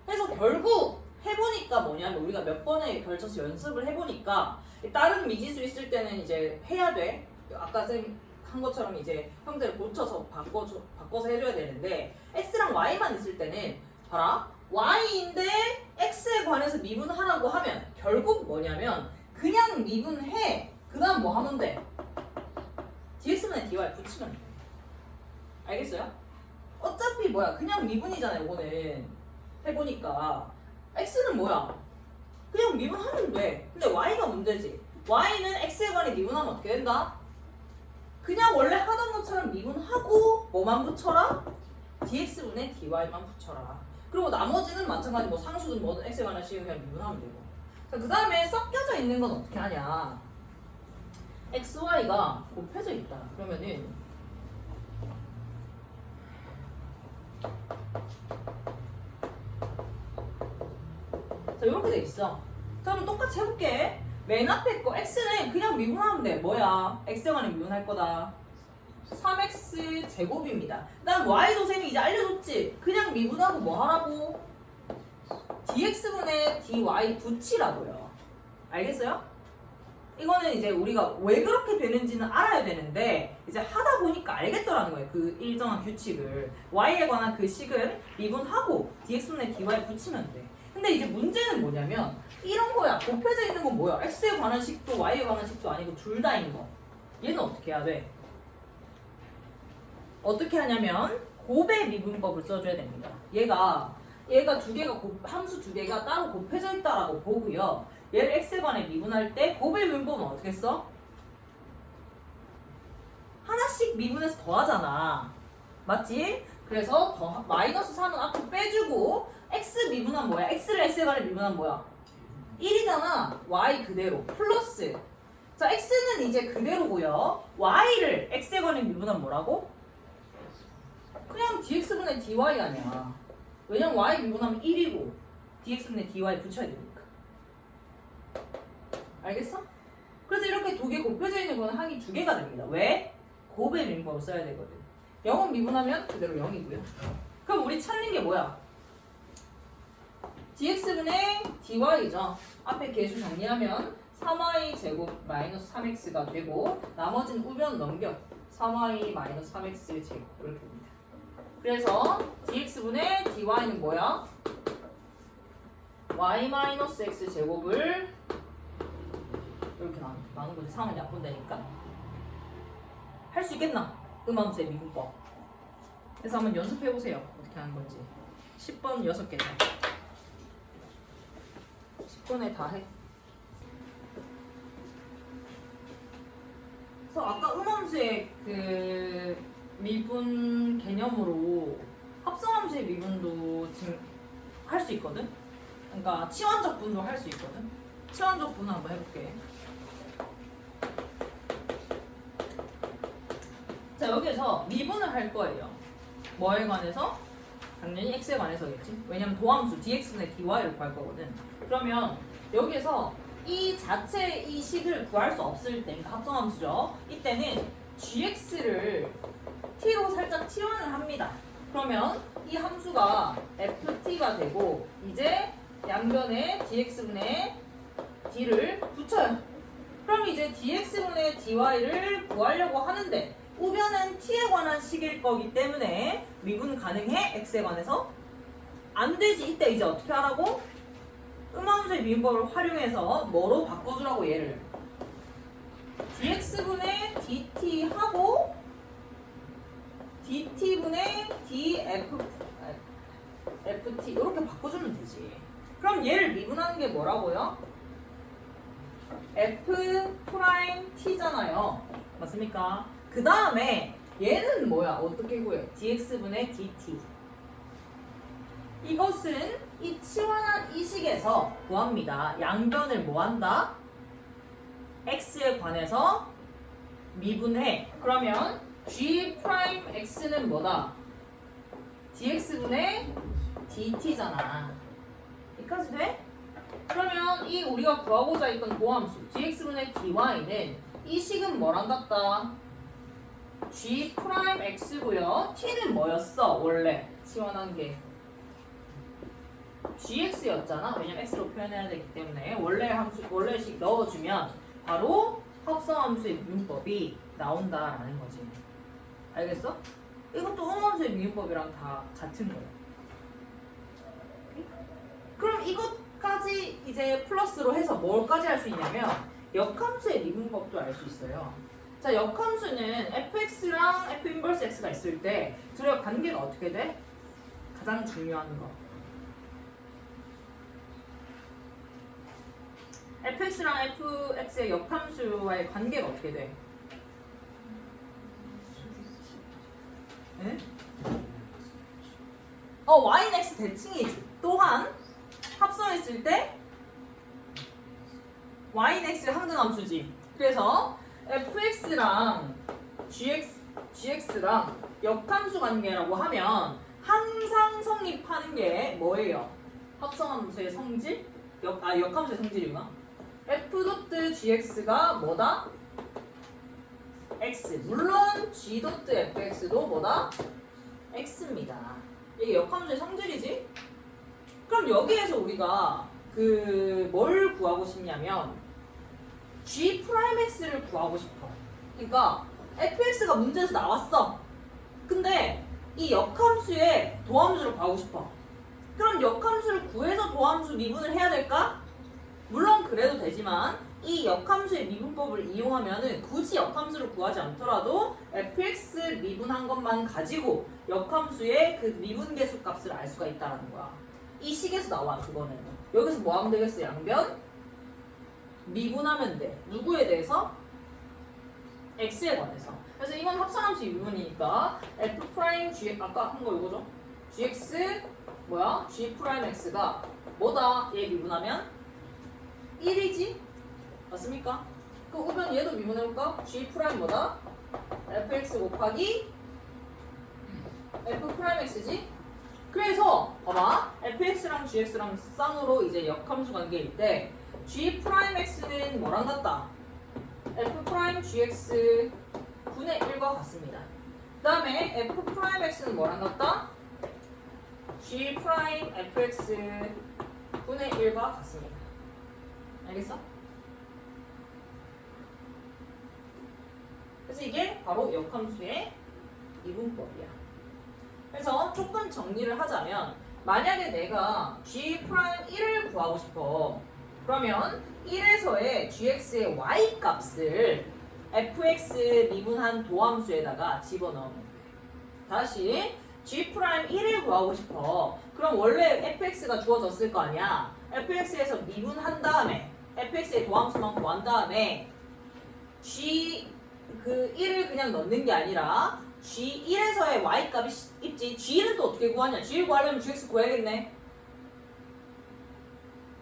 그래서 결국 해보니까 뭐냐면 우리가 몇 번에 걸쳐서 연습을 해보니까 다른 미지수 있을 때는 이제 해야 돼. 아까 쌤 한 것처럼 이제 형태를 고쳐서 바꿔서 해줘야 되는데 x랑 y만 있을 때는 봐라. y인데 x에 관해서 미분하라고 하면 결국 뭐냐면 그냥 미분해. 그 다음 뭐 하면 돼? dx분의 dy 붙이면 돼. 알겠어요? 어차피 뭐야 그냥 미분이잖아요. 이거는 해보니까 x는 뭐야? 그냥 미분하면 돼. 근데 y가 문제지. y는 x에 관해 미분하면 어떻게 된다? 그냥 원래 하던 것처럼 미분하고 뭐만 붙여라? dx분의 dy만 붙여라. 그리고 나머지는 마찬가지 뭐 상수든 뭐든 x에 관한 식을 그냥 미분하면 되고. 자, 그 다음에 섞여져 있는 건 어떻게 하냐? x, y가 곱해져 있다. 그러면은 자, 이렇게 돼 있어. 자, 그럼 똑같이 해볼게. 맨 앞에 거 x는 그냥 미분하면 돼. 뭐야? x에 관해 미분할 거다. 3x 제곱입니다. 난 y도 쌤이 이제 알려줬지. 그냥 미분하고 뭐 하라고? dx분의 dy 붙이라고요. 알겠어요? 이거는 이제 우리가 왜 그렇게 되는지는 알아야 되는데 이제 하다 보니까 알겠더라는 거예요. 그 일정한 규칙을. y에 관한 그 식은 미분하고 dx분의 dy 붙이면 돼. 근데 이제 문제는 뭐냐면 이런 거야. 곱해져 있는 건 뭐야? x에 관한 식도 y에 관한 식도 아니고 둘 다인 거. 얘는 어떻게 해야 돼? 어떻게 하냐면 곱의 미분법을 써줘야 됩니다. 얘가 두 개가 함수 두 개가 따로 곱해져 있다라고 보고요. 얘를 x에 관해 미분할 때 곱의 미분법은 어떻게 써? 하나씩 미분해서 더하잖아. 맞지? 그래서 마이너스 3은 앞으로 빼주고 x 미분하면 뭐야? x를 x에 관해 미분하면 뭐야? 1이잖아. y 그대로 플러스 자 x는 이제 그대로고요. y를 x에 관해 미분하면 뭐라고? 그냥 dx분의 dy 아니야. 왜냐면 y 미분하면 1이고 dx분의 dy 붙여야 되니까. 알겠어? 그래서 이렇게 두 개 곱해져 있는 거는 항이 두 개가 됩니다. 왜? 곱의 미분법을 써야 되거든. 0은 미분하면 그대로 0이고요. 그럼 우리 찾는 게 뭐야? dx분의 dy죠. 앞에 계수 정리하면 3y 제곱 마이너스 3x가 되고 나머지는 우변 넘겨 3y 마이너스 3x 제곱 이렇게 됩니다. 그래서 dx분의 dy는 뭐야? y 마이너스 x 제곱을 이렇게 나눈 거지. 3은 약분되니까. 할 수 있겠나? 음함수의 미분법. 그래서 한번 연습해보세요. 어떻게 하는 건지. 10번 6개죠. 10번에 다 해. 그래서 아까 음함수의 그 미분 개념으로 합성함수의 미분도 지금 할 수 있거든? 그러니까 치환적 분도 할 수 있거든? 치환적 분을 한번 해볼게. 자, 여기서 미분을 할 거예요. 뭐에 관해서? 당연히 x에 관해서겠지. 왜냐면 도함수 dx분의 dy를 구할 거거든. 그러면 여기에서 이 자체의 이 식을 구할 수 없을 때, 그러니까 합성함수죠. 이때는 gx를 t로 살짝 치환을 합니다. 그러면 이 함수가 ft가 되고 이제 양변에 dx분의 d를 붙여요. 그럼 이제 dx분의 dy를 구하려고 하는데 우변은 t에 관한 식일 거기 때문에 미분 가능해? x에 관해서? 안 되지. 이때 이제 어떻게 하라고? 음함수의 미분법을 활용해서 뭐로 바꿔주라고 얘를 dx분의 dt 하고 dt분의 ft 이렇게 바꿔주면 되지. 그럼 얘를 미분하는 게 뭐라고요? f't잖아요. 맞습니까? 그 다음에 얘는 뭐야? 어떻게 구해요? dx분의 dt. 이것은 이 치환한 이 식에서 구합니다. 양변을 뭐 한다? x에 관해서 미분해. 그러면 g'x는 뭐다? dx분의 dt잖아. 여기까지 돼? 그러면 이 우리가 구하고자 했던 도함수 dx분의 dy는 이 식은 뭐랑 같다? g'x고요. t는 뭐였어? 원래 치환한 게 gx였잖아. 왜냐면 x로 표현해야 되기 때문에 원래식 넣어주면 바로 합성함수의 미분법이 나온다라는 거지. 알겠어? 이것도 음함수의 미분법이랑 다 같은 거야. 그럼 이것까지 이제 플러스로 해서 뭘까지 할 수 있냐면 역함수의 미분법도 알 수 있어요. 자, 역함수는 fx랑 f 인버스 x가 있을 때 둘의 관계가 어떻게 돼? 가장 중요한 거. fx랑 fx의 역함수와의 관계가 어떻게 돼? 네? y는 x 대칭이지. 또한 합성했을 때 y는 x의 항등함수지. 그래서 fx랑 gx랑 역함수 관계라고 하면 항상 성립하는 게 뭐예요? 합성함수의 성질? 역함수의 성질이구나. f.gx가 뭐다? x. 물론 g.fx도 뭐다? x입니다. 이게 역함수의 성질이지? 그럼 여기에서 우리가 뭘 구하고 싶냐면 g'x를 구하고 싶어. 그러니까 fx가 문제에서 나왔어. 근데 이 역함수의 도함수를 구하고 싶어. 그럼 역함수를 구해서 도함수 미분을 해야 될까? 물론 그래도 되지만 이 역함수의 미분법을 이용하면은 굳이 역함수를 구하지 않더라도 fx 미분한 것만 가지고 역함수의 그 미분계수 값을 알 수가 있다는 거야. 이 식에서 나와 그거는. 여기서 뭐 하면 되겠어? 양변 미분하면 돼. 누구에 대해서? x에 관해서. 그래서 이건 합성함수 미분이니까 f'(g) 아까 한 거 이거죠? gx 뭐야? g'x가 뭐다? 얘 미분하면 1이지? 맞습니까? 그럼 얘도 미분해볼까? g' 뭐다? fx 곱하기 f'x지? 그래서 봐봐 fx랑 gx랑 쌍으로 이제 역함수 관계일 때 g'x는 뭐랑 같다? f'gx 분의 1과 같습니다. 그 다음에 f'x는 뭐랑 같다? g'fx 분의 1과 같습니다. 알겠어? 그래서 이게 바로 역함수의 미분법이야. 그래서 조금 정리를 하자면 만약에 내가 g'1을 구하고 싶어. 그러면 1에서의 gx의 y 값을 fx 미분한 도함수에다가 집어넣으면 돼. 다시 g'1을 구하고 싶어. 그럼 원래 fx가 주어졌을 거 아니야. fx에서 미분한 다음에 fx의 도함수만 구한 다음에 g 1을 그냥 넣는 게 아니라 g1에서의 y 값이 있지. g는 또 어떻게 구하냐? g를 구하려면 gx 구해야겠네.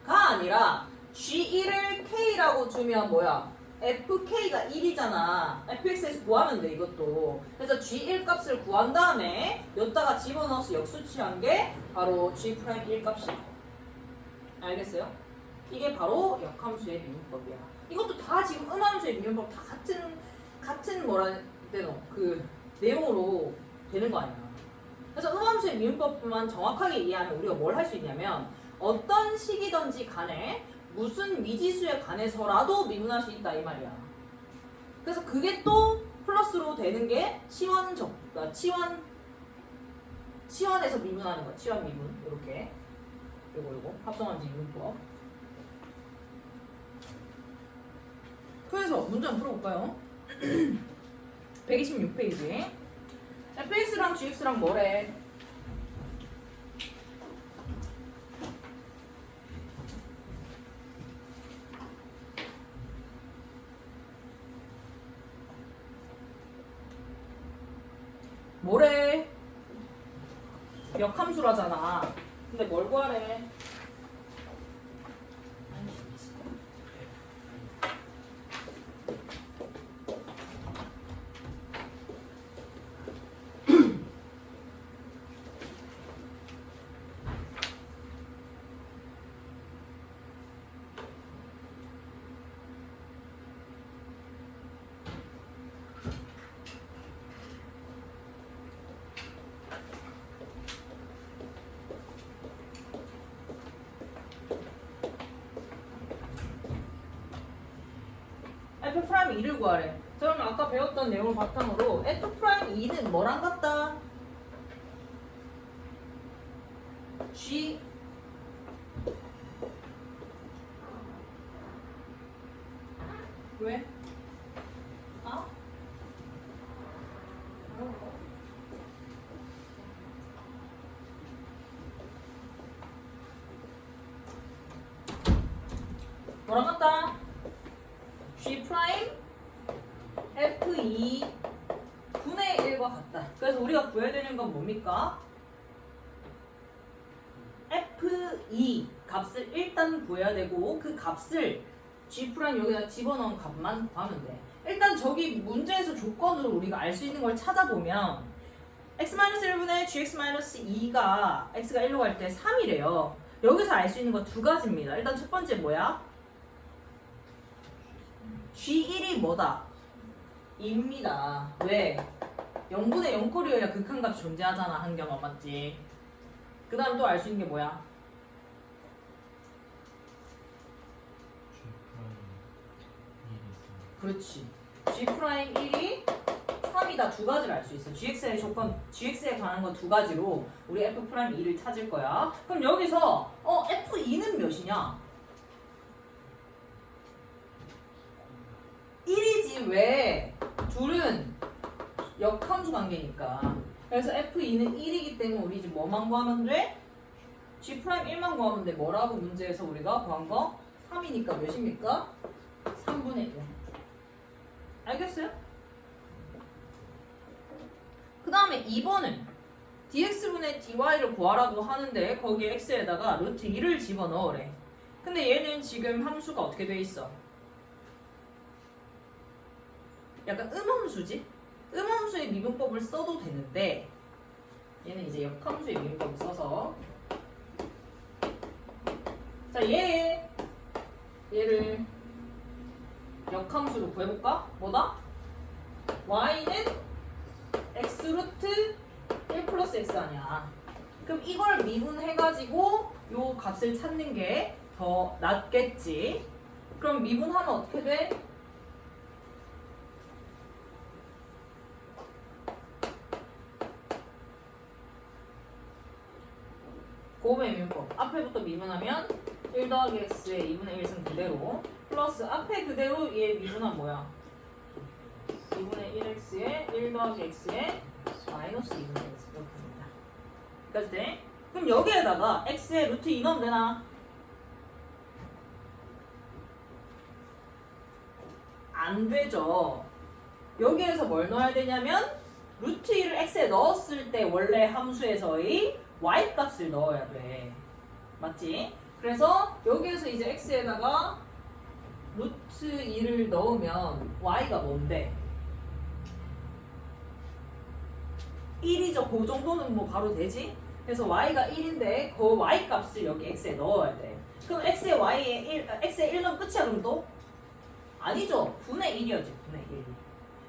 가 아니라 g1을 k라고 주면 뭐야? fk가 1이잖아. fx에서 구하면 돼 이것도. 그래서 g1 값을 구한 다음에 여기다가 집어넣어서 역수치한 게 바로 g'1 값이야. 알겠어요? 이게 바로 역함수의 미분법이야. 이것도 다 지금 음함수의 미분법 다 같은 뭐라 해야 되노? 내용으로 되는 거 아니야. 그래서 음함수의 미분법만 정확하게 이해하면 우리가 뭘 할 수 있냐면 어떤 식이든지 간에 무슨 미지수에 관해서라도 미분할 수 있다 이 말이야. 그래서 그게 또 플러스로 되는 게 치환에서 미분하는 거야. 치환 미분 이렇게 요거 합성함수 미분법. 그래서 문제 한번 풀어볼까요? 126페이지. fx랑 gx랑 뭐래? 뭐래? 역함수라잖아. 근데 뭘 구하래? F'2를 구하래. 자, 그럼 아까 배웠던 내용을 바탕으로 F'2는 뭐랑 같다? G 왜? 아? 뭐랑 같다? 프라임 F2 분의 1과 같다. 그래서 우리가 구해야 되는 건 뭡니까? F2 값을 일단 구해야 되고 그 값을 G 프라임 여기다 집어넣은 값만 구하면 돼. 일단 저기 문제에서 조건으로 우리가 알 수 있는 걸 찾아보면 x-1분의 gx-2가 x가 1로 갈 때 3이래요. 여기서 알 수 있는 거 두 가지입니다. 일단 첫 번째 뭐야? G1이 뭐다? 2입니다. 왜? 0분의 0꼴이어야 극한값이 존재하잖아. 한경아 맞지? 그 다음 또 알 수 있는 게 뭐야? 그렇지. G'1이 3이다. 두 가지를 알 수 있어. GX의 조건, GX에 관한 건 두 가지로 우리 F'2를 찾을 거야. 그럼 여기서 F2는 몇이냐? 1이지 왜? 둘은 역함수 관계니까. 그래서 F2는 1이기 때문에 우리 이제 뭐만 구하면 돼? G'1만 구하면 돼. 뭐라고 문제에서 우리가 구한 거? 3이니까 몇입니까? 3분의 1. 알겠어요? 그 다음에 2번은 dx분의 dy를 구하라고 하는데 거기에 x에다가 루트 2를 집어넣으래. 근데 얘는 지금 함수가 어떻게 돼 있어? 약간 음함수지? 음함수의 미분법을 써도 되는데 얘는 이제 역함수의 미분법을 써서 자 얘를 역함수로 구해볼까? 뭐다? y는 x 루트 1 플러스 x 아니야. 그럼 이걸 미분해가지고 요 값을 찾는 게 더 낫겠지. 그럼 미분하면 어떻게 돼? 곱의 미분법. 앞에부터 미분하면 1 더하기 x의 2분의 1승 그대로 플러스 앞에 그대로 얘 미분하면 뭐야? 2분의 1x에 1 더하기 x에 마이너스 2분의 x 이렇게 됩니다. 여기까지 돼? 그럼 여기에다가 x에 루트 2 넣으면 되나? 안 되죠. 여기에서 뭘 넣어야 되냐면 루트 2를 x에 넣었을 때 원래 함수에서의 y 값을 넣어야 돼. 맞지? 그래서 여기에서 이제 x에다가 루트 2를 넣으면 y가 뭔데? 1이죠. 그 정도는 뭐 바로 되지? 그래서 y가 1인데 그 y 값을 여기 x에 넣어야 돼. 그럼 x에 y에 1, x에 1 넣으면 끝이야 그럼 또? 아니죠. 분의 1이었지. 분의 1.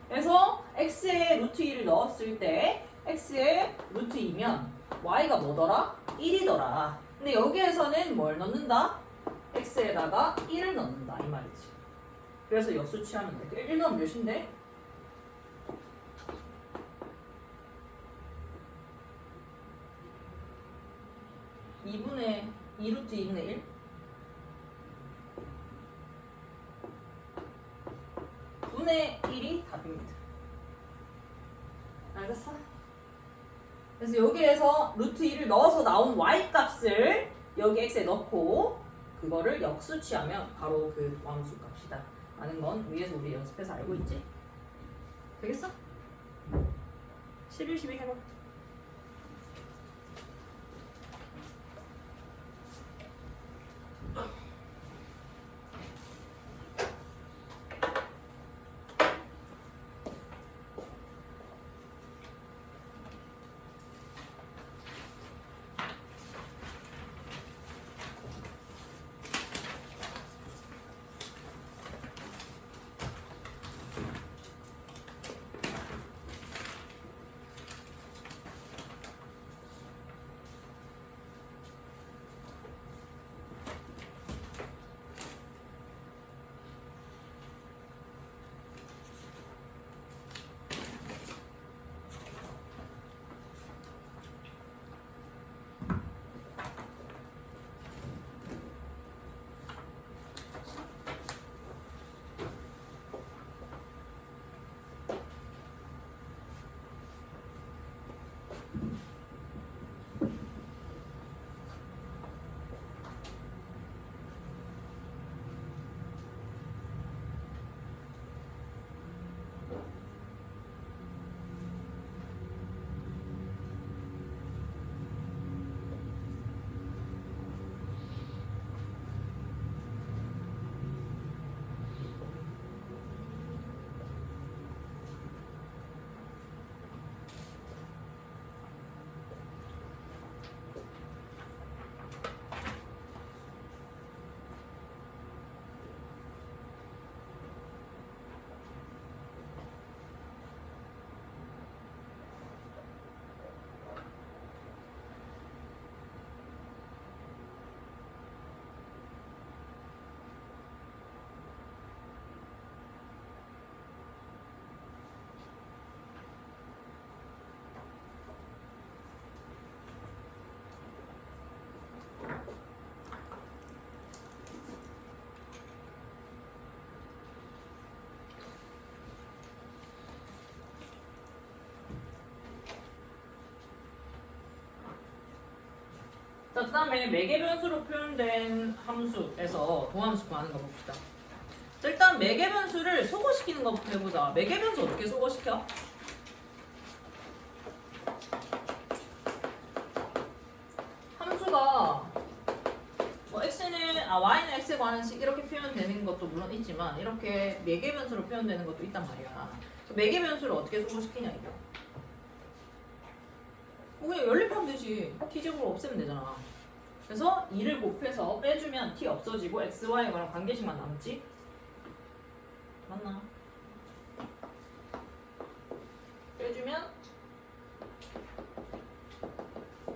그래서 x에 루트 2를 넣었을 때 x에 루트 2면 y가 뭐더라? 1이더라. 근데 여기에서는 뭘 넣는다? x에다가 1을 넣는다 이 말이지. 그래서 역수 취하면 돼. 1 넣으면 몇인데? 2분의 2루트 2분의 1? 분의 1이 답입니다. 알겠어? 그래서 여기에서 루트 2를 넣어서 나온 y 값을 여기 x에 넣고 그거를 역수 취하면 바로 그 함수 값이다 라는 건 위에서 우리 연습해서 알고 있지? 되겠어? 11, 12 해봐. 자, 그 다음에 매개변수로 표현된 함수에서 도함수 구하는 거 봅시다. 자, 일단 매개변수를 소거시키는 것부터 해보자. 매개변수 어떻게 소거시켜? 함수가 뭐 y는 x에 관한 식 이렇게 표현되는 것도 물론 있지만 이렇게 매개변수로 표현되는 것도 있단 말이야. 매개변수를 어떻게 소거시키냐 이거. 그냥 연립하면 되지. t제곱을 없애면 되잖아. 그래서 2를 곱해서 빼주면 t 없어지고 x, y에 관한 관계식만 남지? 맞나? 빼주면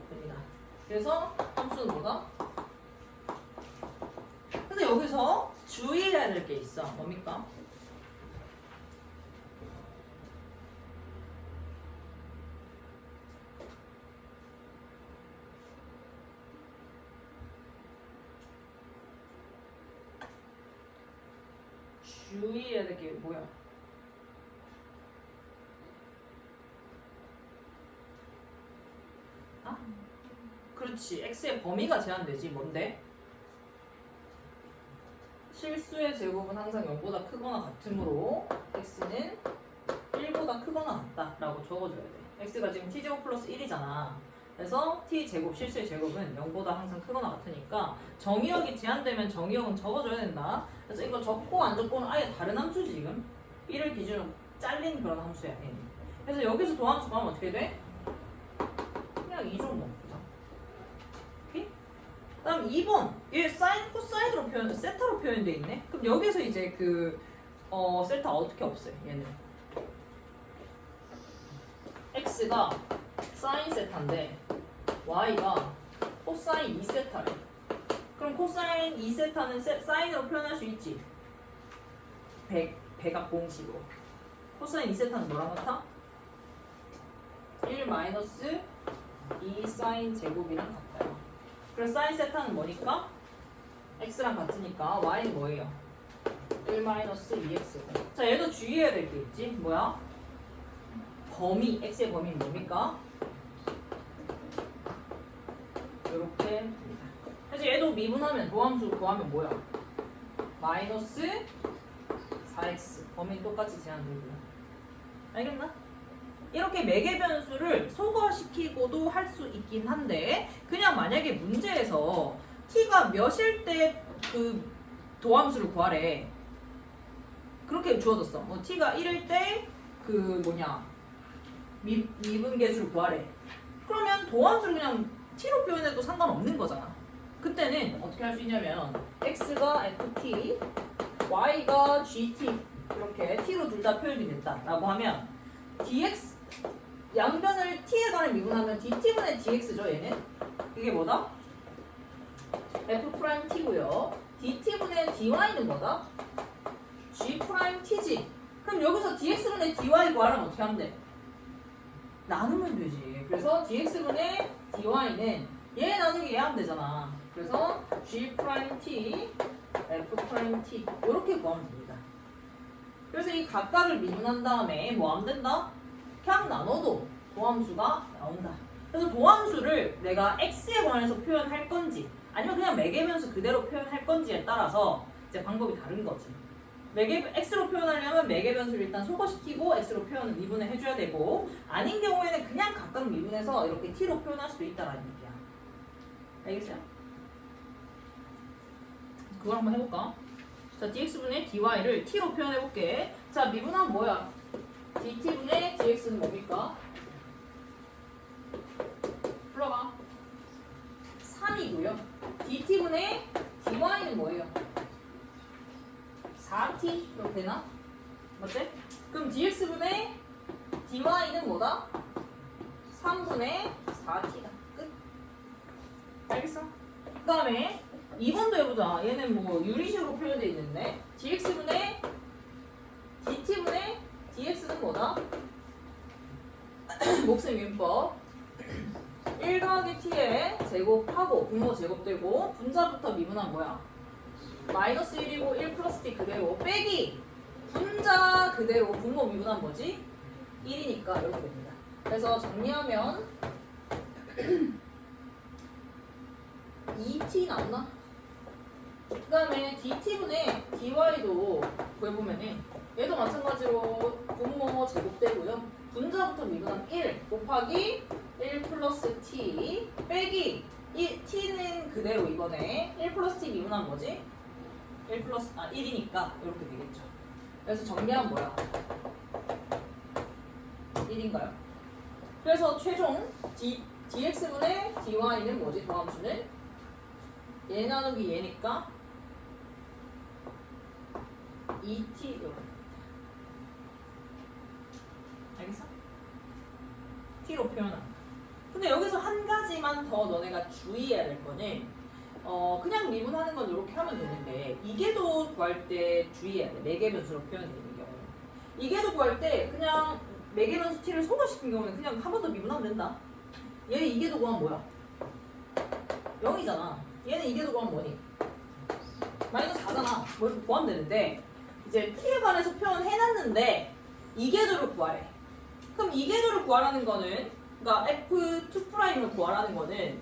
됩니다. 그래서 함수는 뭐다? 근데 여기서 주의해야 될 게 있어. 뭡니까? 주의해야 될 게 뭐야? 아? 그렇지. x의 범위가 제한되지. 뭔데? 실수의 제곱은 항상 0보다 크거나 같으므로 x는 1보다 크거나 같다라고 적어줘야 돼. x가 지금 t제곱 플러스 1이잖아. 그래서 t제곱, 실수의 제곱은 0보다 항상 크거나 같으니까 정의역이 제한되면 정의역은 적어줘야 된다. 그래서 이거 적고 안 적고는 아예 다른 함수지 지금. 1을 기준으로 잘린 그런 함수야. 얘는. 그래서 여기서 도함수 구하면 어떻게 돼? 그냥 2 정도. 오케이? 다음 2번. 얘 사인, 코사인으로 표현, 세타로 표현돼 있네. 그럼 여기서 이제 세타 어떻게 없애? 얘는. x가 사인 세타인데 y가 코사인 2세타래. 그럼 코사인 2세타는 사인으로 표현할 수 있지. 백악 공식으로. 코사인 2세타는 뭐랑 같아? 1 마이너스 2 사인 제곱이랑 같아요. 그래서 사인 세타는 뭐니까? x랑 같으니까 y는 뭐예요? 1 마이너스 2x. 자, 얘도 주의해야 될 게 있지. 뭐야? 범위, x의 범위는 뭡니까? 이렇게 됩니다. 그래서 얘도 미분하면 도함수 구하면 뭐야? 마이너스 4x. 범위는 똑같이 제한되고요. 알겠나? 이렇게 매개변수를 소거시키고도 할 수 있긴 한데 그냥 만약에 문제에서 t가 몇일 때 그 도함수를 구하래. 그렇게 주어졌어. t가 1일 때 미분계수를 구하래. 그러면 도함수를 그냥 t로 표현해도 상관없는 거잖아. 그때는 어떻게 할 수 있냐면 x가 ft, y가 gt 이렇게 t로 둘 다 표현이 됐다라고 하면 dx 양변을 t에 관해 미분하면 dt분의 dx죠. 얘는 이게 뭐다? f't고요. dt분의 dy는 뭐다? g't지. 그럼 여기서 dx분의 dy 구하려면 어떻게 하면 돼? 나누면 되지. 그래서 dx분의 dy는 얘 나누기 얘 하면 되잖아. 그래서 g't, f't 이렇게 구하면 됩니다. 그래서 이 각각을 미분한 다음에 뭐 하면 된다? 그냥 나눠도 도함수가 나온다. 그래서 도함수를 내가 x에 관해서 표현할 건지 아니면 그냥 매개변수 그대로 표현할 건지에 따라서 이제 방법이 다른 거지. x로 표현하려면 매개변수를 일단 소거시키고 x로 표현을 미분을 해줘야 되고 아닌 경우에는 그냥 각각 미분해서 이렇게 t로 표현할 수도 있다라는 얘기야. 알겠어요? 그걸 한번 해볼까? 자, dx분의 dy를 t로 표현해볼게. 자, 미분하면 뭐야? dt분의 dx는 뭡니까? 불러봐. 3이고요. dt분의 dy는 뭐예요? 4t 이렇게 되나? 맞지? 그럼 dx분의 dy는 뭐다? 3분의 4t다. 끝. 알겠어? 그 다음에 2번도 해보자. 얘는 뭐 유리식으로 표현되어 있는데 dx분의 dt분의 dx는 뭐다? 목수 유인법 1 더하기 t에 제곱하고 분모 제곱되고 분자부터 미분한 뭐야? 마이너스 1이고 1 플러스 t 그대로 빼기 분자 그대로 분모 미분한 뭐지? 1이니까 이렇게 됩니다. 그래서 정리하면 2t 나오나? 그 다음에 dt분의 dy도 구해보면은 얘도 마찬가지로 분모모 제곱되고요. 분자부터 미분하면 1 곱하기 1 플러스 t 빼기 이 t는 그대로 이번에 1 플러스 t 미분하면 뭐지? 1 플러스 1이니까 이렇게 되겠죠. 그래서 정리하면 뭐야? 1인가요? 그래서 최종 dx분의 dy는 뭐지? 도함수는 얘 나누기 얘니까 2t 알겠어? t로 표현함. 근데 여기서 한 가지만 더 너네가 주의해야 될 거는 그냥 미분하는 건 이렇게 하면 되는데 이계도 구할 때 주의해야 돼. 매개변수로 표현되는 경우. 이계도 구할 때 그냥 매개변수 t를 소거시킨 경우는 그냥 한 번 더 미분하면 된다. 얘는 이계도 구하면 뭐야? 0이잖아. 얘는 이계도 구하면 뭐니? 마이너스 4잖아. 뭐 이렇게 구하면 되는데 이제 t에 관해서 표현해놨는데 이계도를 구하래. 그럼 이계도를 구하라는 거는 그러니까 F2'을 구하라는 거는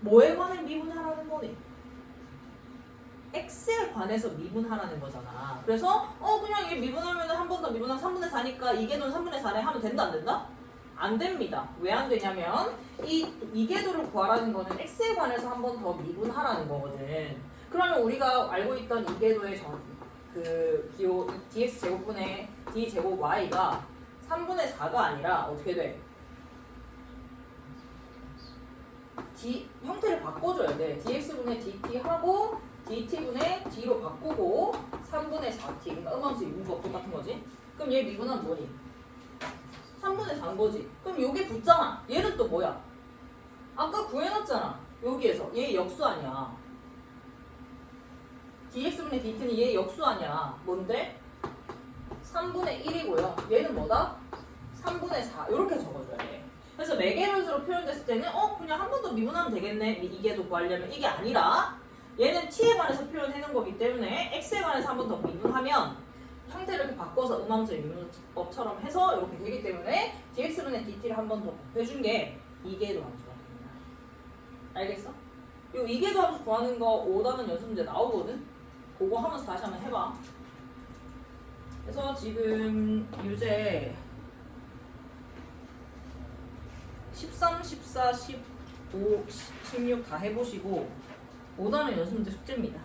뭐에 관해 미분하라는 거니? X에 관해서 미분하라는 거잖아. 그래서 그냥 얘 미분하면 한 번 더 미분하면 3분의 4니까 이계도는 3분의 4래 하면 된다 안 된다? 안 됩니다. 왜 안 되냐면 이 이계도를 구하라는 거는 X에 관해서 한 번 더 미분하라는 거거든. 그러면 우리가 알고 있던 이계도의 그 기호 dx 제곱분의 d 제곱 y가 3분의 4가 아니라 어떻게 돼? 형태를 바꿔줘야 돼. dx분의 dt 하고 dt분의 d로 바꾸고 3분의 4t. 그러니까 음함수 미분법 똑같은 거지. 그럼 얘 미분하면 뭐니? 3분의 4인 거지. 그럼 요게 붙잖아. 얘는 또 뭐야? 아까 구해놨잖아. 여기에서. 얘 역수 아니야. dx분의 dt는 얘 역수 아니야. 뭔데? 3분의 1이고요. 얘는 뭐다? 3분의 4. 이렇게 적어줘야 돼. 그래서 매개변수로 표현됐을 때는 그냥 한 번 더 미분하면 되겠네. 이계도 구하려면 이게 아니라 얘는 t에 관해서 표현해놓은 거기 때문에 x에 관해서 한 번 더 미분하면 형태를 이렇게 바꿔서 음함수의 미분법처럼 해서 이렇게 되기 때문에 dx분의 dt를 한 번 더 곱해준 게 이계도 함수가 됩니다. 알겠어? 이 이계도 함수 구하는 거 5단원 연습 문제 나오거든? 그거 하면서 다시 한번 해봐. 그래서 지금 유제 13, 14, 15, 16 다 해보시고 5단원 연습 문제 숙제입니다.